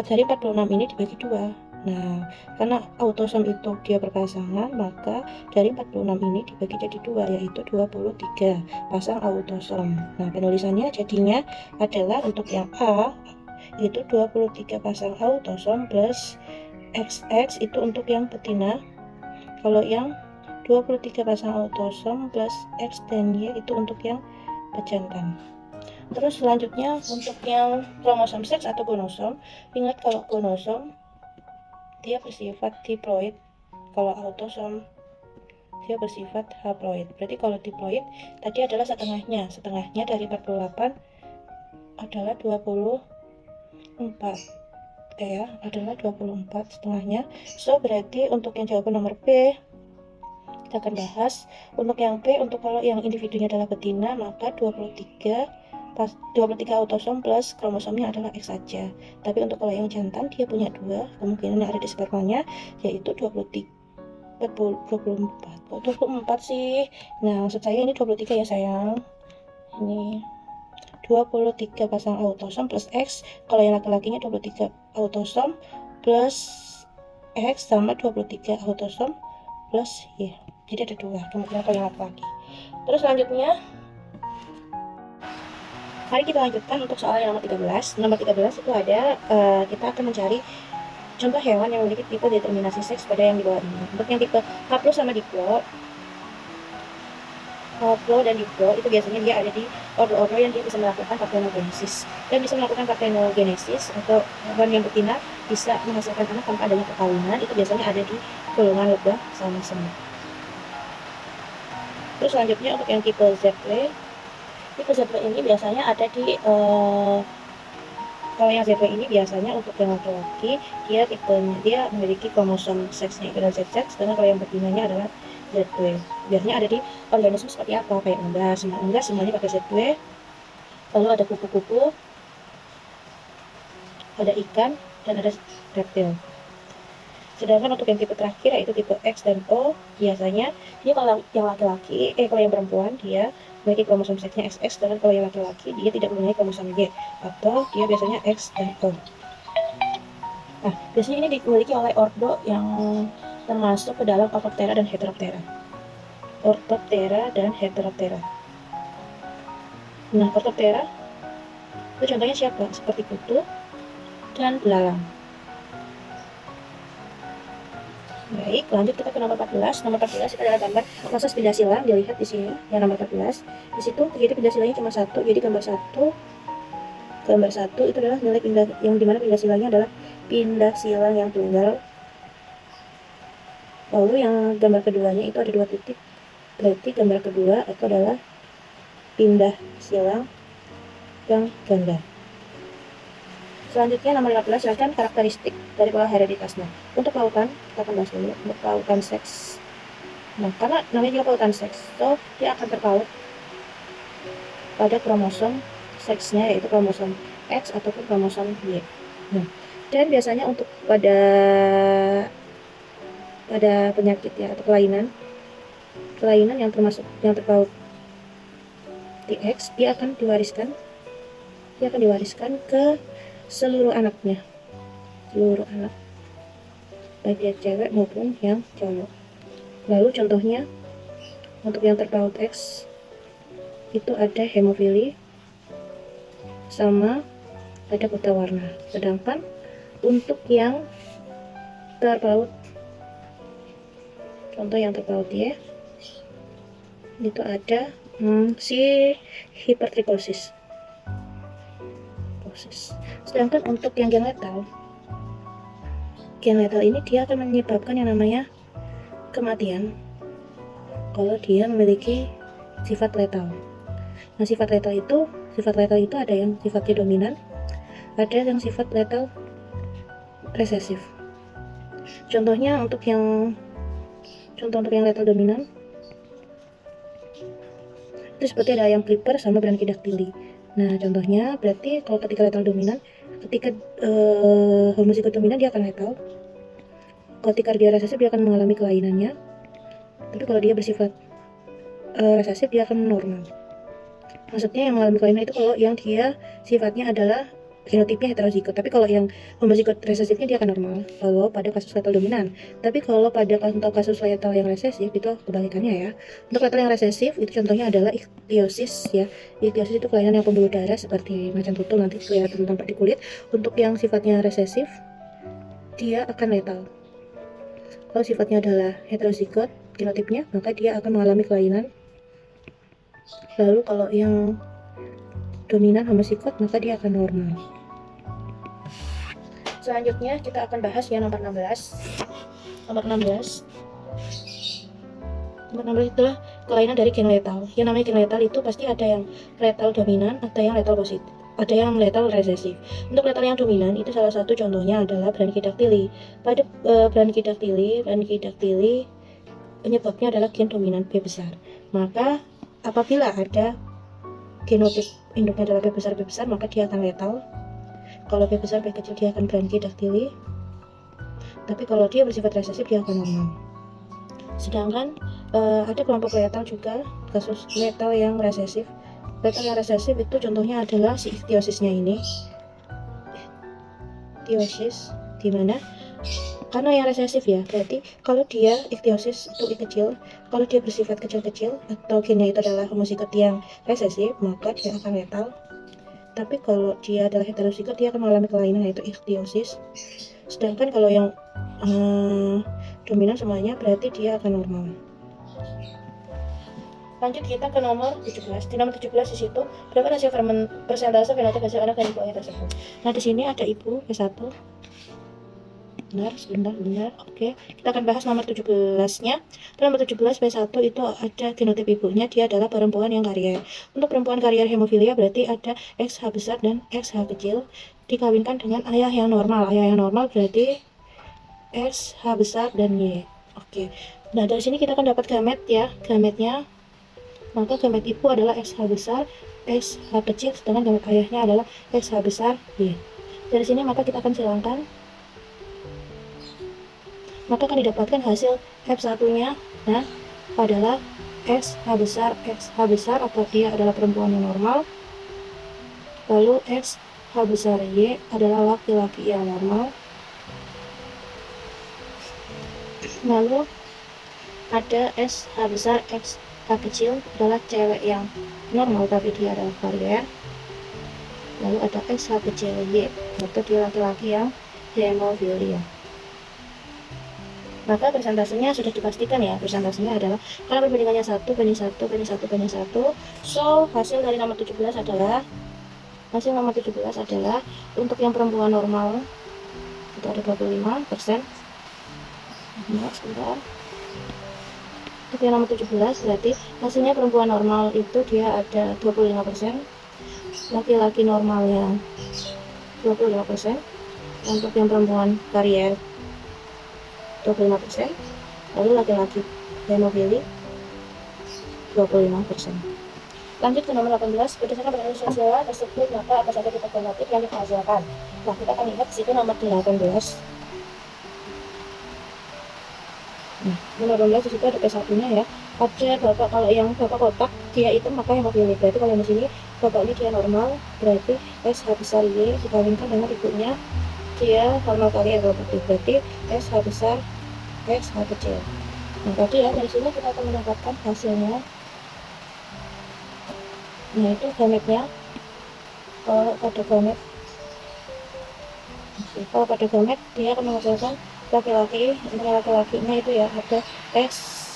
dari 46 ini dibagi 2. Nah karena autosom itu dia berpasangan, maka dari 46 ini dibagi jadi 2, yaitu 23 pasang autosom. Nah penulisannya jadinya adalah untuk yang A itu 23 pasang autosom plus XX itu untuk yang betina. Kalau yang 23 pasang autosom plus X dan Y itu untuk yang pejantan. Terus selanjutnya untuk yang kromosom seks atau gonosom, ingat kalau gonosom dia bersifat diploid, kalau autosom dia bersifat haploid. Berarti kalau diploid tadi adalah setengahnya dari 48 adalah 24 ya, adalah 24 setengahnya. So berarti untuk yang jawaban nomor B kita akan bahas untuk yang P. Untuk kalau yang individunya adalah betina, maka 23 autosom plus kromosomnya adalah X saja. Tapi untuk kalau yang jantan dia punya 2, kemungkinan yang ada di spermanya yaitu 24. Kok 24 sih? Nah maksud saya ini 23 ya sayang. Ini 23 pasang autosom plus X. Kalau yang laki-lakinya 23 autosom plus X sama 23 autosom plus Y. Jadi ada 2 kemungkinan kalau yang laki-laki. Terus selanjutnya mari kita lanjutkan untuk soal yang nomor 13. Nomor 13 itu ada kita akan mencari contoh hewan yang memiliki tipe determinasi seks pada yang di bawah ini. Untuk yang tipe haplo sama diplo dan diplo itu biasanya dia ada di ordo-ordo yang dia bisa melakukan parthenogenesis. Dan bisa melakukan parthenogenesis atau hewan yang betina bisa menghasilkan anak tanpa adanya perkawinan, itu biasanya ada di golongan lebah sama semut. Terus selanjutnya untuk yang tipe ZW ini biasanya ada di kalau yang ZW ini biasanya untuk yang laki-laki dia memiliki kromosom seksnya itu adalah XX, sedangkan kalau yang betinanya adalah ZW. Biasanya ada di organisme seperti apa, kayak unggas semuanya pakai ZW. Lalu ada kupu-kupu, ada ikan, dan ada reptil. Sedangkan untuk yang tipe terakhir yaitu tipe X dan O, biasanya dia kalau yang laki-laki, kalau yang perempuan dia memiliki kromosom seksnya XX, sedangkan kalau yang laki-laki dia tidak memiliki kromosom Y, atau dia biasanya X dan O. Nah, biasanya ini dimiliki oleh ordo yang termasuk ke dalam Orthoptera dan Heteroptera. Nah, Orthoptera itu contohnya siapa? Seperti kutu dan belalang. Baik, lanjut kita ke nomor 14. Nomor 14 itu adalah gambar proses pindah silang. Dilihat di sini, yang nomor 14. Di situ jadi pindah silangnya cuma 1. Jadi gambar 1 itu adalah nilai pindah, yang dimana pindah silangnya adalah pindah silang yang tunggal. Lalu yang gambar keduanya itu ada 2 titik. Berarti gambar kedua itu adalah pindah silang yang ganda. Selanjutnya nomor 15 silakan karakteristik dari pola hereditasnya. Untuk pautan, kita akan bahas dulu untuk pautan seks. Nah, karena namanya juga pautan seks, so dia akan terpaut pada kromosom seksnya, yaitu kromosom X ataupun kromosom Y. Nah, dan biasanya untuk pada penyakit ya atau kelainan yang terpaut di X, dia akan diwariskan ke seluruh anak, baik dia cewek maupun yang cowok. Lalu contohnya untuk yang terpaut X itu ada hemofili sama ada buta warna. Sedangkan untuk yang terpaut, contoh yang terpaut Y itu ada si hipertrikosis. Sedangkan untuk yang gen letal ini dia akan menyebabkan yang namanya kematian kalau dia memiliki sifat letal. Nah, sifat letal itu ada yang sifatnya dominan, ada yang sifat letal resesif. Contohnya untuk yang lethal dominan itu seperti ada ayam clipper sama Brachydactyly. Nah, contohnya berarti kalau ketika lethal dominan, ketika homozigot dominan dia akan lethal. Ketika dia resesif dia akan mengalami kelainannya. Tapi kalau dia bersifat resesif dia akan normal. Maksudnya yang mengalami kelainan itu kalau yang dia sifatnya adalah genotipnya heterozigot. Tapi kalau yang homozigot resesifnya dia akan normal kalau pada kasus lethal dominan. Tapi kalau pada kasus lethal yang resesif itu kebalikannya ya. Untuk lethal yang resesif itu contohnya adalah ichthyosis ya. Ichthyosis itu kelainan yang pembuluh darah seperti macan tutul, nanti kelihatan tampak di kulit. Untuk yang sifatnya resesif dia akan lethal. Kalau sifatnya adalah heterozigot genotipnya, maka dia akan mengalami kelainan. Lalu kalau yang dominan homozigot, maka dia akan normal. Selanjutnya kita akan bahas yang nomor 16. Nomor 16 itulah kelainan dari gen lethal. Yang namanya gen lethal itu pasti ada yang lethal dominan, ada yang lethal positif, ada yang lethal resesif. Untuk lethal yang dominan itu salah satu contohnya adalah Brachydactyly. Pada Brachydactyly penyebabnya adalah gen dominan B besar. Maka apabila ada genotip induknya adalah B besar, maka dia akan lethal. Kalau B besar, B kecil dia akan Brachydactyly. Tapi kalau dia bersifat resesif dia akan normal. Sedangkan ada kelompok lethal juga, kasus lethal yang resesif. Lethal yang resesif itu contohnya adalah si ichthyosis-nya ini. Ichthyosis dimana karena yang resesif ya, berarti kalau dia ichthyosis itu I kecil, kalau dia bersifat kecil-kecil atau gennya itu adalah homozigot yang resesif, maka dia akan lethal. Tapi kalau dia adalah heterozigot dia akan mengalami kelainan yaitu ichthyosis. Sedangkan kalau yang dominan semuanya berarti dia akan normal. Lanjut kita ke nomor 17. Di nomor 17 di situ berapa rasio persentase fenotip hasil anak dari ibu tersebut. Nah, di sini ada ibu P1. Sebentar. Oke, kita akan bahas nomor 17-nya. Di nomor 17 P1 itu ada genotip ibunya, dia adalah perempuan yang karier. Untuk perempuan karier hemofilia berarti ada XH besar dan XH kecil dikawinkan dengan ayah yang normal. Ayah yang normal berarti XH besar dan Y. Oke. Nah, dari sini kita akan dapat gamet ya, gametnya. Maka gamet ibu adalah XH besar, XH kecil, sedangkan gamet ayahnya adalah XH besar, Y. Dari sini maka kita akan silangkan. Maka akan didapatkan hasil F1-nya nah adalah XH besar atau dia adalah perempuan yang normal. Lalu XH besar Y adalah laki-laki yang normal. Lalu ada SH besar XH kecil adalah cewek yang normal tapi dia adalah karier. Lalu ada SH kecil Y yaitu dia laki-laki yang hemofilia. Maka persentasenya sudah dipastikan ya, persentasenya adalah kalau perbandingannya 1 banding 1 banding 1 banding 1. So hasil dari nomor 17 adalah untuk yang perempuan normal itu ada 25%. Sebentar. Untuk yang nomor 17 berarti hasilnya perempuan normal itu dia ada 25%, laki-laki normalnya 25%, untuk yang perempuan karier 25%, lalu laki-laki hemofili 25%. Lanjut ke nomor 18. Berdasarkan penelitian sosial tersebut, maka apa saja tipe genotik yang dihasilkan. Nah, kita akan lihat di situ nomor 18. Nomor 18 di situ ada P1-nya ya. Ada bapak, kalau yang bapak kotak dia hitam maka hemofili. Berarti kalau di sini bapak ini dia normal, berarti SH besar Y dikawinkan dengan ibunya dia normal karier berarti SH besar SH kecil. Nah, tadi ya dari sini kita akan mendapatkan hasilnya. Nah, itu gametnya. Kalau pada gamet dia akan menghasilkan laki-laki. Untuk laki-lakinya itu ya ada SH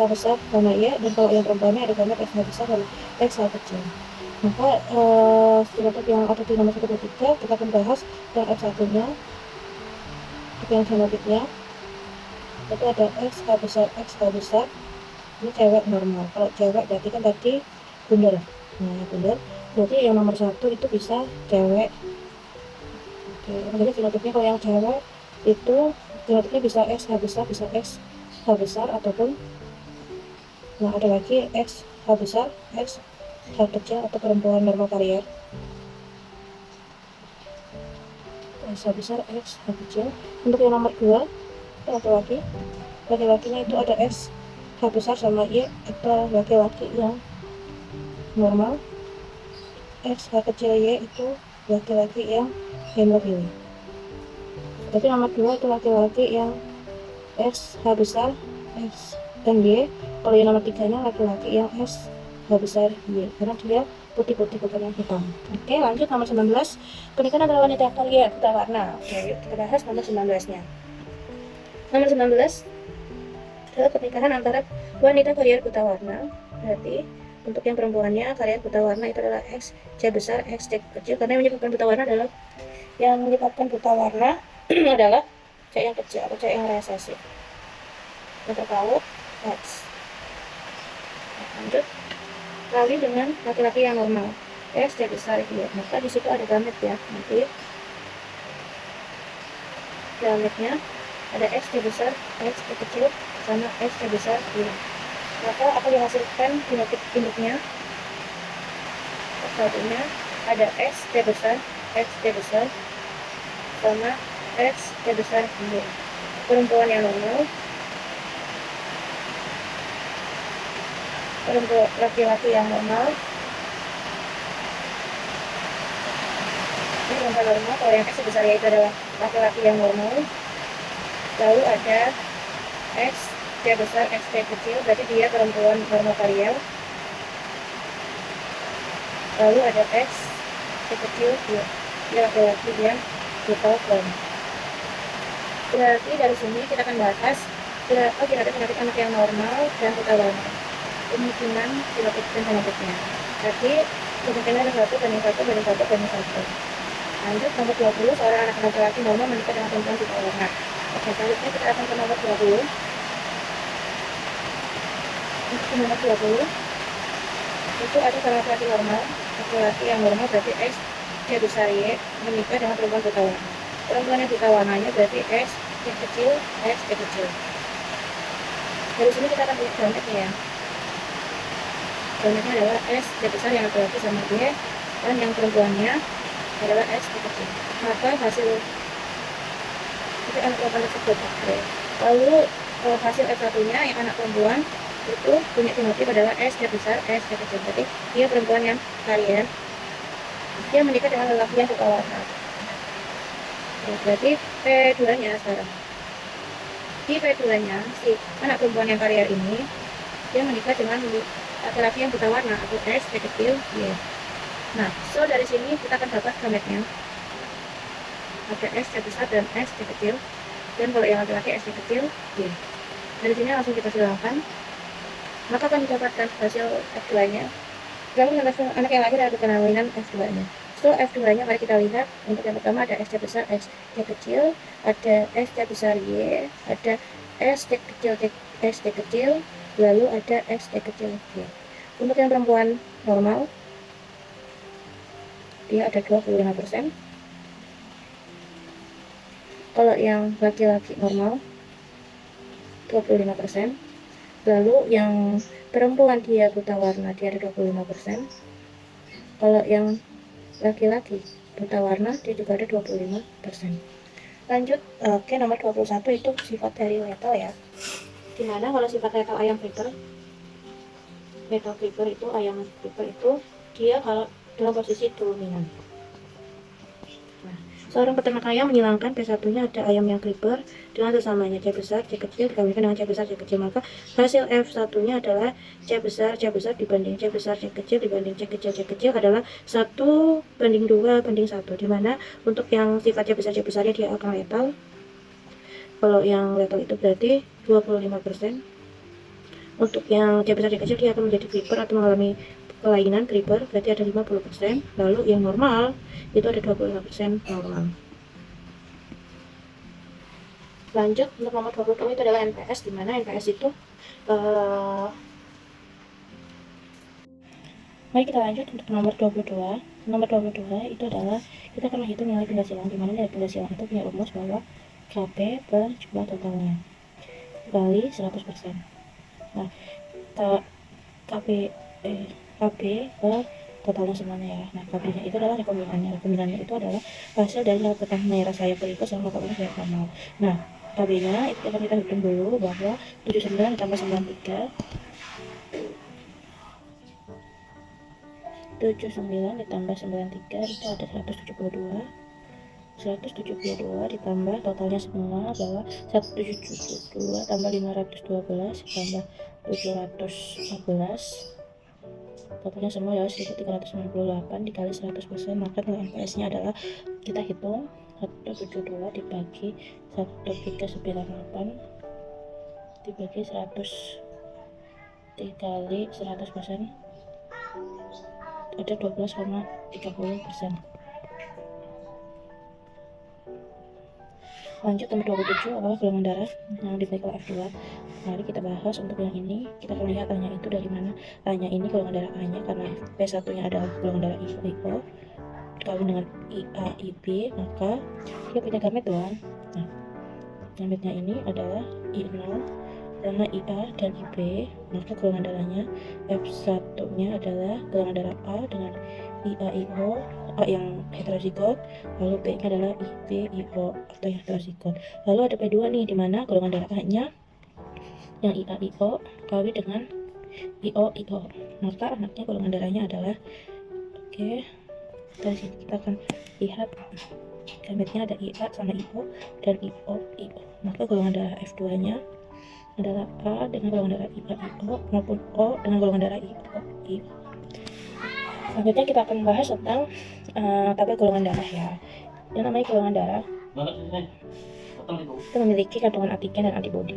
besar sama Y, dan kalau yang perempuannya ada gamet SH besar dan XH kecil. Maka genotype yang ada di nomor 123 kita akan bahas yang F1-nya. Untuk yang genotipnya itu ada XH besar ini cewek normal. Kalau cewek berarti kan tadi bundar. Nah, bundar berarti yang nomor 1 itu bisa cewek Jadi fenotipnya kalau yang cewek itu fenotipnya bisa X H besar, bisa X H besar, ataupun nah ada lagi X H besar, X H kecil, atau perempuan normal karier. X H besar, X H kecil. Untuk yang nomor 2 laki-laki, laki-lakinya itu ada X H besar sama Y, atau laki-laki yang normal. X H kecil Y itu laki-laki yang hemofili. Tapi nomor 2 itu laki-laki yang X H besar, X dan Y. Kalau yang nomor 3 nya laki-laki yang X H besar Y, karena dia putih-putih bukan yang hitam. Oke, lanjut nomor 19. Pernikahan adalah wanita karier buta warna. Oke, yuk kita bahas nomor 19 nya. Nomor 19 adalah pernikahan antara wanita karier buta warna. Berarti untuk yang perempuannya karier buta warna itu adalah X C besar, X C kecil. Karena yang menyebabkan buta warna adalah adalah C yang kecil atau C yang resesif. Untuk tahu X. Lanjut kali dengan laki-laki yang normal X C besar Y, maka di situ ada gamet ya. Nanti gametnya ada X C besar, X C kecil sama X C besar Y. Maka akan dihasilkan fenotip induknya. Satunya ada X C besar, X C besar sama X C besar Y. Perempuan yang normal, perempuan laki-laki yang normal. Ini perempuan normal. Kalau yang X besar Y itu adalah laki-laki yang normal. Lalu ada X C besar, X C kecil, berarti dia perempuan normal karier. Lalu ada X C kecil, dia laki-laki yang buta warna. Berarti dari sini kita akan bahas berapa kira-kira penyakit anak yang normal dan buta warna, kemungkinan fenotip dan penyakitnya. Jadi kemungkinan ada 1 banding 1 banding 1 banding 1. Lanjut nomor 20, seorang anak laki-laki normal menikah dengan perempuan buta warna. Oke, selanjutnya kita akan ke nomor 20. Untuk nomor 20 itu ada seorang laki-laki normal, laki-laki yang normal berarti X C besar Y menikah dengan perempuan buta warna. Perempuan yang buta warnanya berarti X C kecil, X C kecil. Dari sini kita akan lihat gametnya ya. Gametnya adalah X C besar yang laki-laki sama Y, dan yang perempuannya adalah X C kecil. Maka hasil itu anak perempuan tersebut. Lalu hasil F1 nya yang anak perempuan itu punya fenotip adalah X C besar, X C kecil. Berarti dia perempuan yang karier. Dia menikah dengan lelaki yang buta warna. Berarti P2 nya sekarang. Di P2 nya si anak perempuan yang karier ini dia menikah dengan laki-laki yang buta warna atau X C kecil Y. Nah, so dari sini kita akan dapat gametnya. Ada X C besar dan X C kecil. Dan kalau yang laki-laki X C kecil Y. Dari sini langsung kita silangkan. Maka akan didapatkan hasil F2 nya. Lalu anak yang lahir ada penampilan F2 nya. So F2 nya mari kita lihat. Untuk yang pertama ada X C besar, X C kecil, ada X C besar Y, ada X C kecil, X C kecil, lalu ada X C kecil Y. Untuk yang perempuan normal dia ada 25%. Kalau yang laki-laki normal 25%. Lalu yang perempuan dia buta warna dia ada 25%. Kalau yang laki-laki buta warna dia juga ada 25%. Lanjut, oke, nomor 21 itu sifat dari lethal ya. Dimana kalau sifat lethal ayam creeper, lethal creeper itu ayam creeper itu dia kalau dalam posisi dominan. Seorang peternak ayam menghilangkan P1 nya ada ayam yang creeper dengan sesamanya C besar, C kecil dikalikan dengan C besar, C kecil. Maka hasil F1 nya adalah C besar dibanding C besar, C kecil dibanding C kecil adalah 1 banding 2 banding 1. Dimana untuk yang sifat C besarnya dia akan lethal. Kalau yang lethal itu berarti 25%. Untuk yang C besar, C kecil dia akan menjadi creeper atau mengalami kelainan creeper, berarti ada 50%. Lalu yang normal itu ada 25% normal. Lanjut untuk nomor 22 itu adalah NPS, dimana NPS itu mari kita lanjut untuk nomor 22. Nomor 22 itu adalah kita akan menghitung nilai penghasilan, di mana nilai penghasilan itu punya rumus bahwa KP per jumlah totalnya kali 100%. Nah, KP KP per totalnya semuanya ya. Nah, KP nya itu adalah rekomendasinya. Rekomendasinya itu adalah hasil dari laporan merah saya berikut sama laporan saya kamu. Nah, KB nya itu akan kita hitung dulu bahwa 79 ditambah 93 ditambah 93 itu ada 172 ditambah totalnya semua bahwa 172 tambah 512 tambah 714 totalnya semua adalah 1398 dikali 100%, maka nilai NPS nya adalah kita hitung 172 dibagi 1398 dibagi 100 dikali 100% ada 12,30%. Lanjut nomor 27 adalah golongan darah yang dibagi oleh F2. Mari kita bahas untuk yang ini. Kita akan lihat A-nya itu dari mana. A-nya ini golongan darah A-nya karena P1 nya adalah golongan darah IO kawin dengan IA IB, maka dia punya gamet dong. Nah, gametnya ini adalah I0 sama IA dan IB, maka golongan darahnya F1 nya adalah golongan darah A dengan IAIO, A yang heterozigot, lalu B nya adalah IBIO atau yang heterozigot. Lalu ada P2 nih, dimana golongan darah A nya yang IAIO kawin dengan IOIO, maka anaknya golongan darahnya adalah dari sini kita akan lihat gametnya ada IA sama IO dan IOIO, maka golongan darah F2 nya adalah A dengan golongan darah IAIO maupun O dengan golongan darah IOIO. Selanjutnya kita akan membahas tentang tabel golongan darah ya. Yang namanya golongan darah itu memiliki kandungan antigen dan antibodi.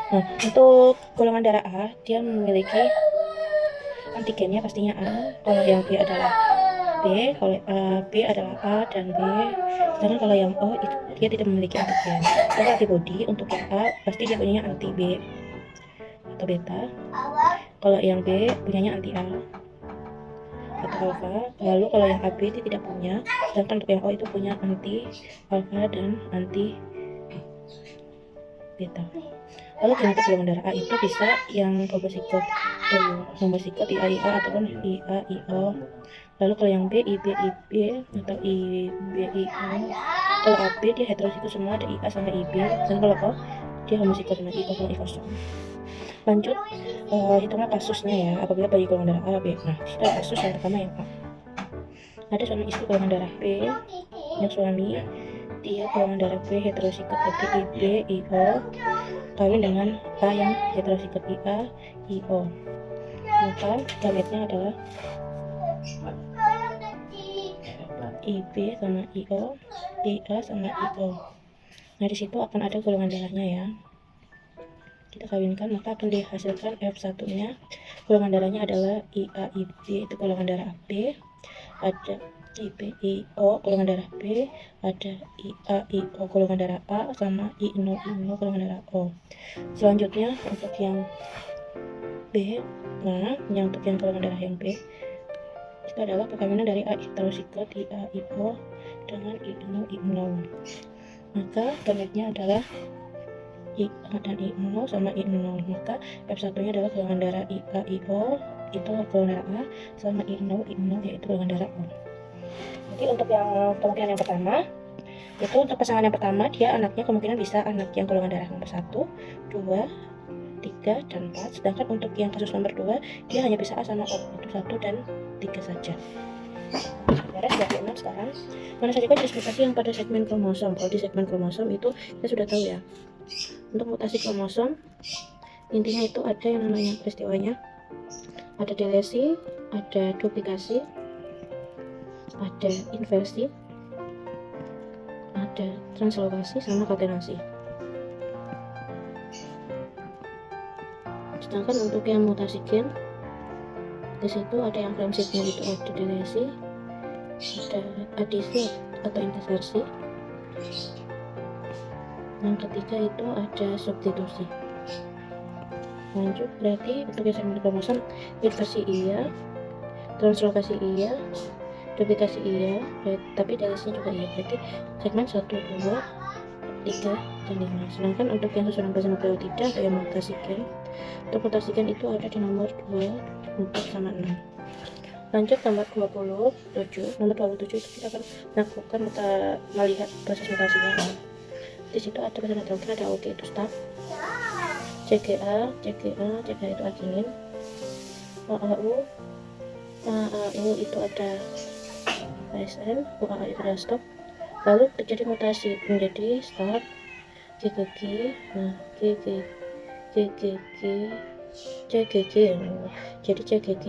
Nah, untuk golongan darah A, dia memiliki antigennya pastinya A. Kalau yang B adalah B, kalau B adalah A dan B. Sedangkan kalau yang O itu dia tidak memiliki antigen. Kalau antibodi untuk yang A pasti dia punya anti B atau beta. Kalau yang B punyanya anti A atau alpha. Lalu kalau yang AB itu tidak punya. Sedangkan untuk yang O itu punya anti alpha dan anti beta. Lalu genetik golongan darah A itu bisa yang homozigot IAIA ataupun IAIO. Lalu kalau yang B IBIB atau IBIO. Kalau AB dia heterozigot semua, ada IA sama IB. Dan kalau O dia homozigot sama I kosong I kosong. Lanjut hitunglah kasusnya ya apabila bagi golongan darah A B. Nah, kita kasus yang pertama yang A. Ada suami istri golongan darah B, yang suami dia golongan darah B heterozigot berarti IB IO kawin dengan A yang heterozigot IA IO, maka gametnya adalah IB sama IO, IA sama IO. Nah, di situ akan ada golongan darahnya ya. Kita kawinkan, maka akan dihasilkan F1 nya golongan darahnya adalah IAIB, itu golongan darah B. Ada IBIO golongan darah B, ada IAIO golongan darah A, sama INO golongan darah O. Selanjutnya untuk yang B, nah yang untuk yang golongan darah yang B itu adalah perkawinan dari A heterozigot IAIO dengan INO. Maka gametnya adalah IA dan I0 sama I0, maka F1 nya adalah golongan darah IAIO itu golongan darah A sama I0 yaitu golongan darah O. Jadi untuk yang kemungkinan yang pertama itu untuk pasangan yang pertama dia anaknya kemungkinan bisa anak yang golongan darah nomor 1, 2, 3, dan 4. Sedangkan untuk yang kasus nomor 2 dia hanya bisa A sama O, itu 1 dan 3 saja. Beres 26 sekarang. Mana saja jenis mutasi yang pada segmen kromosom. Kalau di segmen kromosom itu kita sudah tahu ya. Untuk mutasi kromosom intinya itu ada yang namanya peristiwanya, ada delesi, ada duplikasi, ada inversi, ada translokasi, sama katenasi. Sedangkan untuk yang mutasi gen di situ ada yang prinsipnya itu ada delesi, ada adisi atau insersi. Yang ketiga itu ada substitusi. Lanjut, berarti untuk yang segmen kromosom inversi iya, translokasi iya, duplikasi iya, tapi dalesnya juga iya. Berarti segmen 1, 2, 3, dan 5. Sedangkan untuk yang susunan base nukleotida atau yang mutasikan, untuk mutasikan itu ada di nomor 2, 4, sama 6. Lanjut nomor 27. Nomor 27 itu kita akan melakukan melihat proses mutasinya. Di situ ada base nitrogen, ada AUG itu start, CGA itu arginin, AAU itu ada ASN, UAA itu ada stop. Lalu terjadi mutasi menjadi start, GGG, nah GGG, CGG, jadi CGG,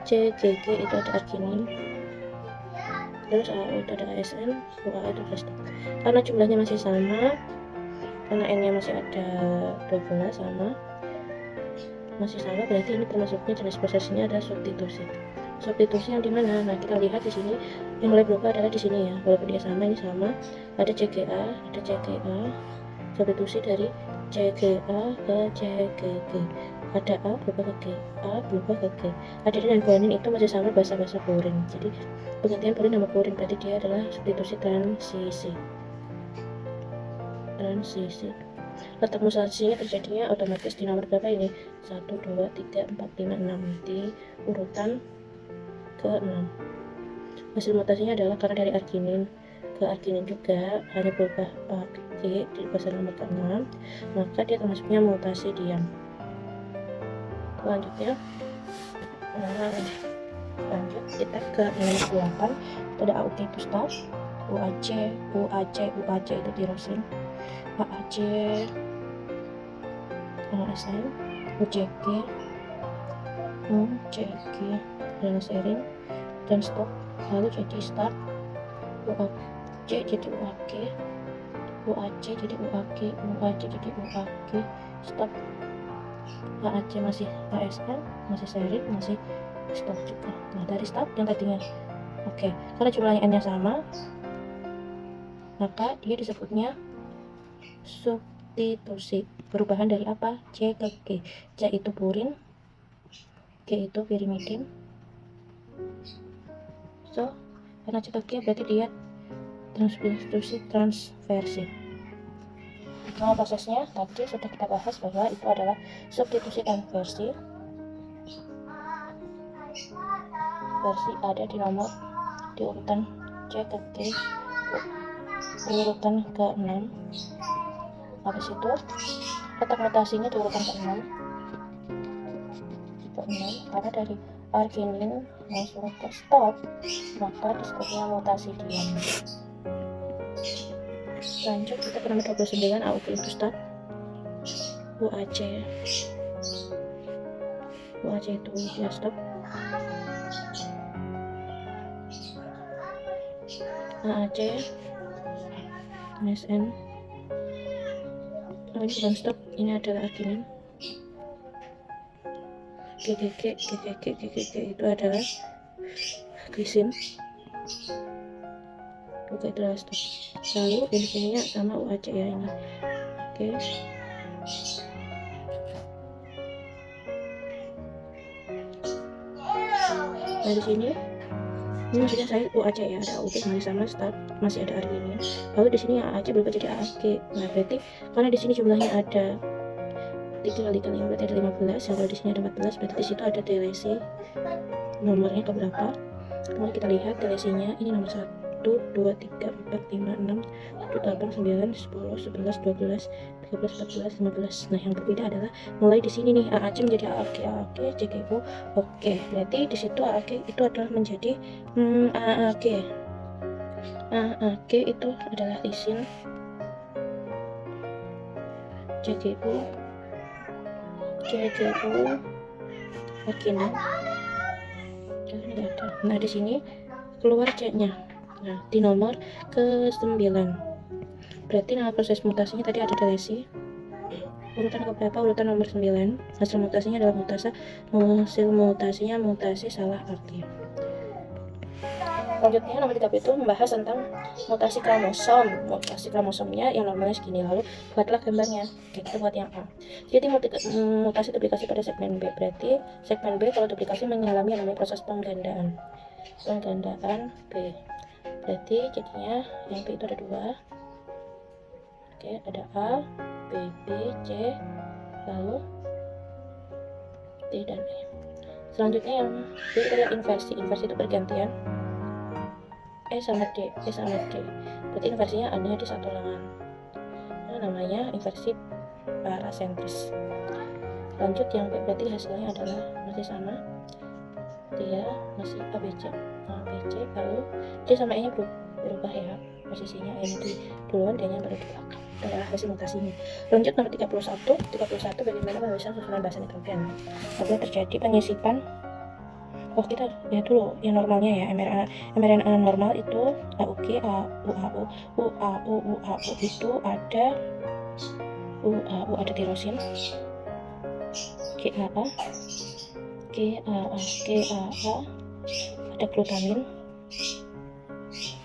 CGG itu ada arginin, terus AAU itu ada ASN, UAA itu ada stop. Karena jumlahnya masih sama, karena N nya masih ada 12 masih sama, berarti ini termasuknya jenis prosesnya adalah substitusi. Substitusi yang dimana? Nah, kita lihat di sini yang mulai berubah adalah di sini ya, walaupun dia sama, ini sama, ada CGA, substitusi dari CGA ke CGG, ada A berubah ke G, A berubah ke G. Adenin dan guanin itu masih sama basa-basa purin, jadi penggantian purin nama purin, berarti dia adalah substitusi transisi. Letak mutasinya terjadinya otomatis di nomor berapa ini? 1, 2, 3, 4, 5, 6 di urutan ke-6. Hasil mutasinya adalah karena dari arginin ke arginin juga hanya berubah G di pasal nomor ke-6, maka dia termasuknya mutasi diam. Selanjutnya lanjut kita ke nomor 8, itu ada AUG itu start, UAC itu tirosin, AAC, ASN, UCG, adenoserin, dan stop. Lalu jadi start, UAC jadi UAG, UAC jadi UAG, jadi UAG, stop. AAC masih ASN, masih serin, masih stop juga. Nah, dari stop yang tadinya karena jumlahnya N nya sama, maka dia disebutnya substitusi. Perubahan dari apa? C ke G. C itu purin, G itu pirimidin. So, karena C ke G berarti dia substitusi transversi. Nah, prosesnya tadi sudah kita bahas bahwa itu adalah substitusi transversi. Versi ada di nomor di urutan C ke G, di urutan ke-6. Habis itu letak mutasinya di urutan ke-6, karena dari arginin langsung ke stop, maka disebutnya mutasi diam. Lanjut kita ke nomor 29, AUG itu start, UAC itu dia stop, AAC, ASN, ini bukan stop, ini adalah arginin, GGG itu adalah glisin, itu adalah stop. Lalu ini sama UAC ya ini. Nah, di sini ini sudah saya UAC ya, ada AUG masih sama start, masih ada arginin. Lalu di sini AAC berubah jadi AAG. Nah, berarti karena di sini jumlahnya ada 3 kali 5 berarti ada 15, kalau di sini ada 14, berarti di situ ada delesi. Nomornya ke berapa? Kemudian kita lihat delesinya, ini nomor 1, 2, 3, 4, 5, 6, 7, 8, 9, 10, 11, 12, 13, 14, 15. Nah, yang berbeda adalah mulai di sini nih, AAC menjadi AAG, CGU. Berarti di situ AAG itu adalah menjadi AAG. AAG itu adalah lisin, CGU, arginin. Nah, di sini keluar C-nya. Nah, di nomor ke-9. Berarti nama proses mutasinya tadi ada delesi. Urutan ke berapa? Urutan nomor 9. Hasil mutasinya adalah mutasi salah arti. Selanjutnya nomor 30 itu membahas tentang mutasi kromosom. Mutasi kromosomnya yang normalnya segini, lalu buatlah gambarnya. Oke, kita buat yang A. Jadi mutasi duplikasi pada segmen B, berarti segmen B kalau duplikasi mengalami yang namanya proses penggandaan B. Berarti jadinya yang B itu ada 2. Oke, ada A, B, B, C, lalu D dan E. Selanjutnya yang B adalah inversi. Inversi itu bergantian E sama D. Berarti inversinya ada di satu lengan. Nah, namanya inversi parasentris. Lanjut yang B, berarti hasilnya adalah masih sama. Dia masih ABC, lalu D sama E nya berubah ya. Posisinya E nya di duluan, D nya baru di belakang. Adalah hasil mutasinya. Lanjut nomor 31 bagaimana menuliskan susunan basa nitrogen. Apabila terjadi penyisipan, kita lihat dulu yang normalnya ya. mRNA normal itu AUG, UAU, itu ada UAU, ada tirosin, GAA, ada glutamin,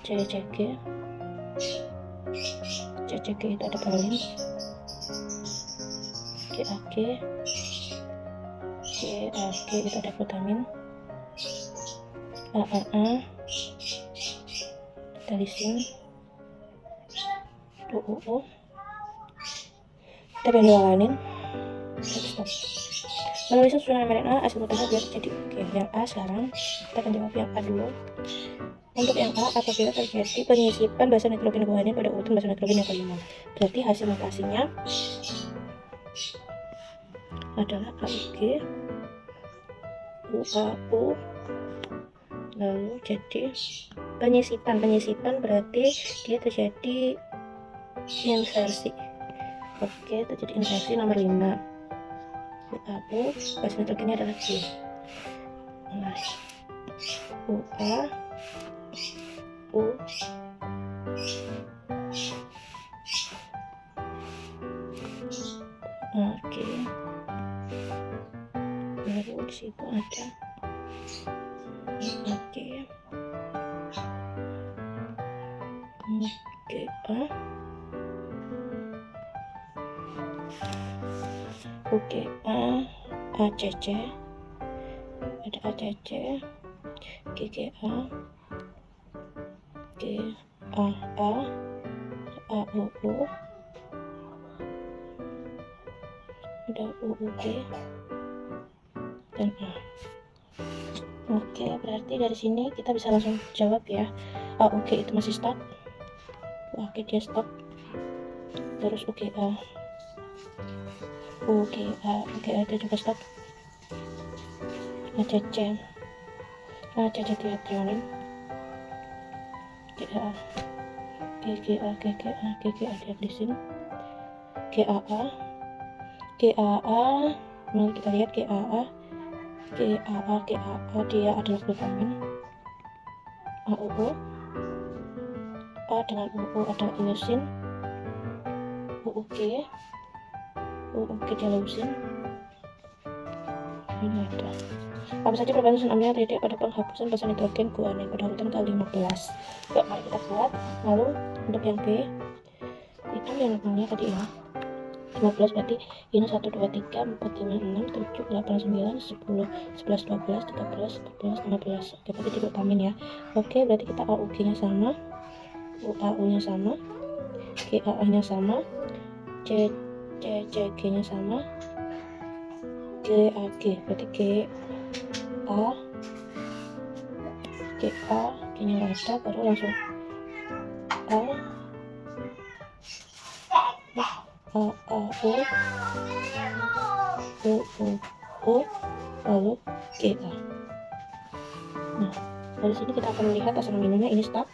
CCG itu ada prolin, GAG itu ada glutamin, AAA ada lisin, UUU ada benzolanin. Stop. Menuliskan susunan mRNA hasil mutasi biar terjadi. Oke, yang A sekarang kita akan jawab yang A dulu. Untuk yang A, apabila terjadi penyisipan basa nitrogen guanin pada urutan basa nitrogen yang kelima, berarti hasil mutasinya adalah AUG, UAU, lalu jadi penyisipan berarti dia terjadi inversi. Oke, terjadi inversi nomor 5. UAU, basa nitrogennya adalah G. Nah, UA, U, oke. Baru di situ ada oke, ACC, ada ACC, GGA, GAA, AUU, ada UUG dan A. Oke, berarti dari sini kita bisa langsung jawab ya. AUG itu masih stop, UAG dia stop, terus UGA itu juga stop, ACC dia trionin, GAA dia lisin, GAA, mari kita lihat GAA dia adalah glutamin, AUU, A dengan UU adalah iusin, UUG dia leusin. Ini ada apa saja perbandingan susunan amino terjadi pada penghapusan basa nitrogen guanin pada urutan ke-15. Yuk, mari kita buat. Lalu untuk yang B itu yang normalnya tadi ya 15, berarti ini 1, 2, 3, 4, 5, 6, 7, 8, 9, 10, 11, 12, 13, 14, 15. Oke, berarti di glutamin ya. Oke, berarti kita AUG nya sama, UAU nya sama, GAA nya sama, CCG nya sama, GAG, berarti GA nya nggak ada, baru langsung lalu GA. Nah, dari sini kita akan melihat asal aminonya ini start,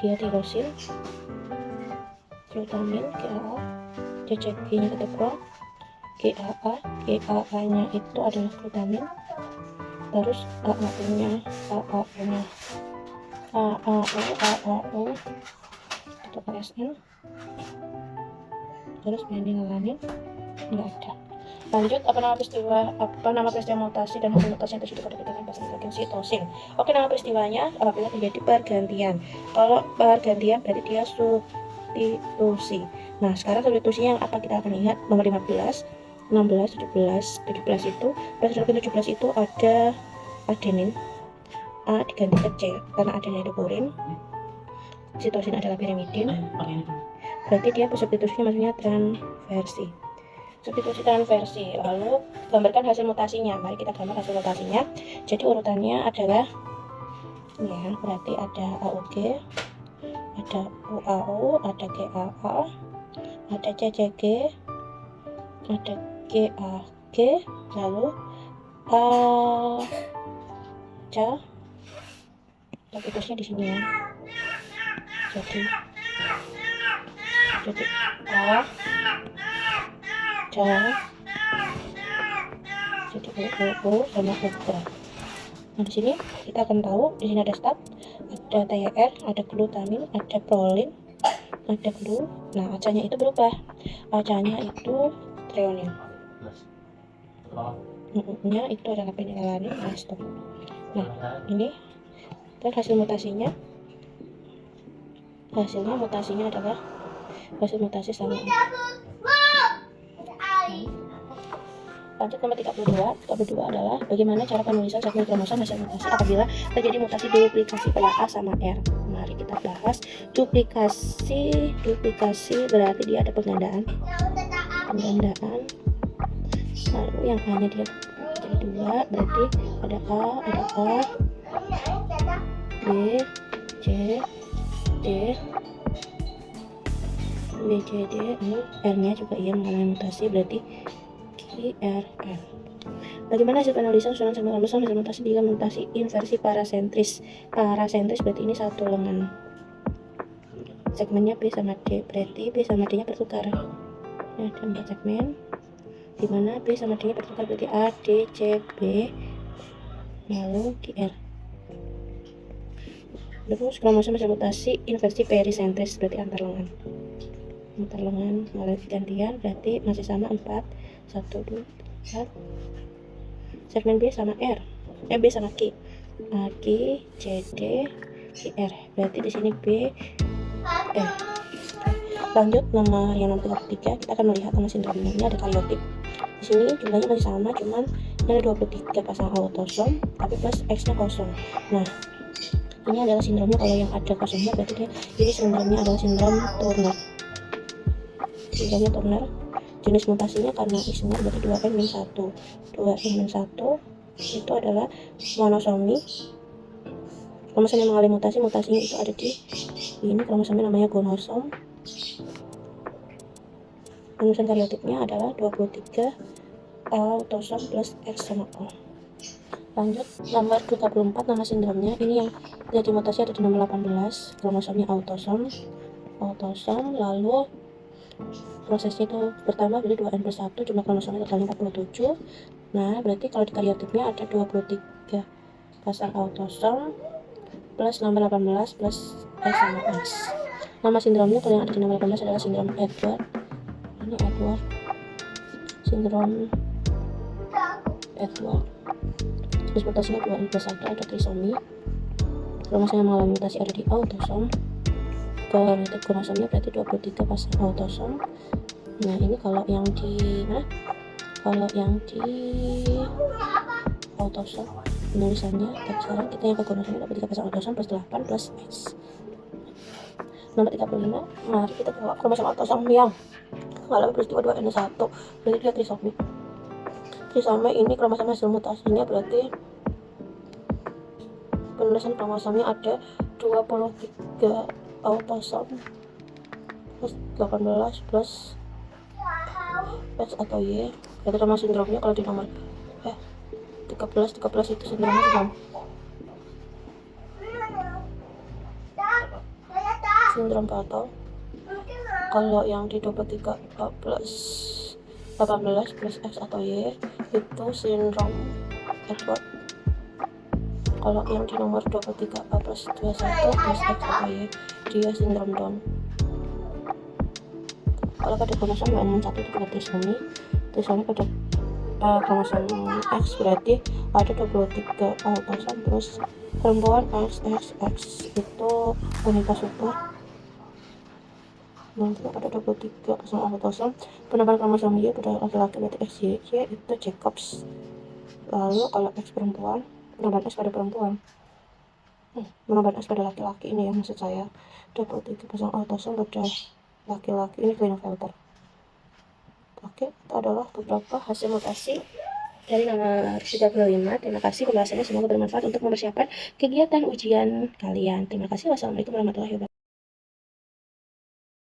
dia tirosin, glutamin, GAA, CCG nya ketebak, GAA nya itu adalah glutamin, terus AAU nya atau ASN, terus benzolanin nggak ada. Lanjut, apa nama peristiwa mutasi dan hasil mutasi yang tersebut dikatakan bahasa bagian sitosin. Oke, nama peristiwanya apabila terjadi pergantian. Kalau pergantian berarti dia substitusi. Nah, sekarang substitusinya yang apa kita akan lihat nomor 15, 16, 17 itu pada 17 itu ada adenin, A diganti ke C karena adenin itu purin, sitosin adalah pirimidin, berarti dia substitusinya maksudnya transversi. Substitusi transversi, lalu gambarkan hasil mutasinya. Mari kita gambar hasil mutasinya. Jadi urutannya adalah ya, berarti ada AUG, ada UAU, ada GAA, ada CCG, ada GAG, lalu AC. Substitusinya di sini ya. Jadi A, jadi U sama UGA. Nah, di sini kita akan tahu di sini ada start, ada TYR, ada glutamin, ada prolin, ada glu. Nah, AC-nya itu berubah. AC-nya itu treonin. nya itu adalah penilaian stop. Nah, ini dan hasilnya mutasinya adalah hasil mutasi sama. Lanjut nomor 32 adalah bagaimana cara penulisan segmen kromosom hasil mutasi apabila terjadi mutasi duplikasi pada A sama R. Mari kita bahas duplikasi berarti dia ada penggandaan, lalu yang A nya dia jadi 2, berarti ada A, B, C, D, R nya juga iya mengalami mutasi, berarti QRR. Bagaimana hasil penulisan susunan segmen kromosom hasil mutasi jika mutasi inversi parasentris berarti ini satu lengan, segmennya B sama D, berarti B sama D nya bertukar. Ini ada 4 segmen dimana B sama D nya bertukar, berarti A, D, C, B, lalu QR. Terus kromosom hasil mutasi inversi perisentris berarti antar lengan malah gantian, berarti masih sama 4, 1, 2, 4. Segmen B sama R, B sama Q, Q, C, D, R, berarti di sini B, R. Lanjut nomor 33, kita akan melihat nama sindromnya. Ini ada kariotip. Di sini jumlahnya masih sama, cuman ini ada 23 pasang autosom, tapi plus X-nya kosong. Nah, ini adalah sindromnya. Kalau yang ada kosongnya berarti dia ini sindromnya adalah sindrom Turner. Jenis mutasinya karena X-nya berarti 2N-1. 2N-1 itu adalah monosomi. Kromosom yang mengalami mutasinya itu ada di ini, kromosomnya namanya gonosom. Penulisan kariotipnya adalah 23 autosom plus X sama O. Lanjut nomor 34, nama sindromnya. Ini yang jadi mutasi ada di nomor 18, kromosomnya autosom, lalu prosesnya itu pertama berarti 2N+1, jumlah kromosomnya totalnya 47. Nah, berarti kalau di kariotipnya ada 23 pasang autosom plus nomor 18 plus X sama X. Nama sindromnya kalau yang ada di nomor 18 adalah sindrom Edward. Ini Edward, sindrom Edward. Jenis mutasinya 2N+1, ada trisomi. Kromosom yang mengalami mutasi ada di autosom. Kariotip kromosomnya berarti 23 pasang autosom. Nah, ini kalau yang di autosom penulisannya, sekarang kita yang ke kromosomnya 23 pasang autosom plus 8 plus X. Nomor 35, mari kita bawa kromosom autosom yang mengalami peristiwa 2N1, berarti dia trisomi. Trisomi ini kromosom hasil mutasinya berarti penulisan kromosomnya ada 23 autosom plus 18 plus X atau Y. Itu nama sindromnya kalau di nomor 13 itu sindromnya sindrom Pato. Kalau yang di 23 plus 18 plus X atau Y itu sindrom Edward. Kalau yang di nomor 23 plus 21 plus X atau Y dia sindrom Down. Kalau pada kromosom 2N1 itu pada trisomi pada kromosom X berarti ada 23 autosom, terus perempuan XXX itu wanita super, nanti ada 23 autosom. Penambahan kromosom Y pada laki-laki berarti XY itu Jacobs. Lalu kalau X perempuan, penambahan X pada perempuan, penambahan X pada laki-laki ini ya, maksud saya 23 pasang autosom pada laki-laki ini Klinefelter. Oke, itu adalah beberapa hasil mutasi dari nomor 35. Terima kasih pembahasannya, semoga bermanfaat untuk mempersiapkan kegiatan ujian kalian. Terima kasih. Wassalamualaikum warahmatullahi wabarakatuh.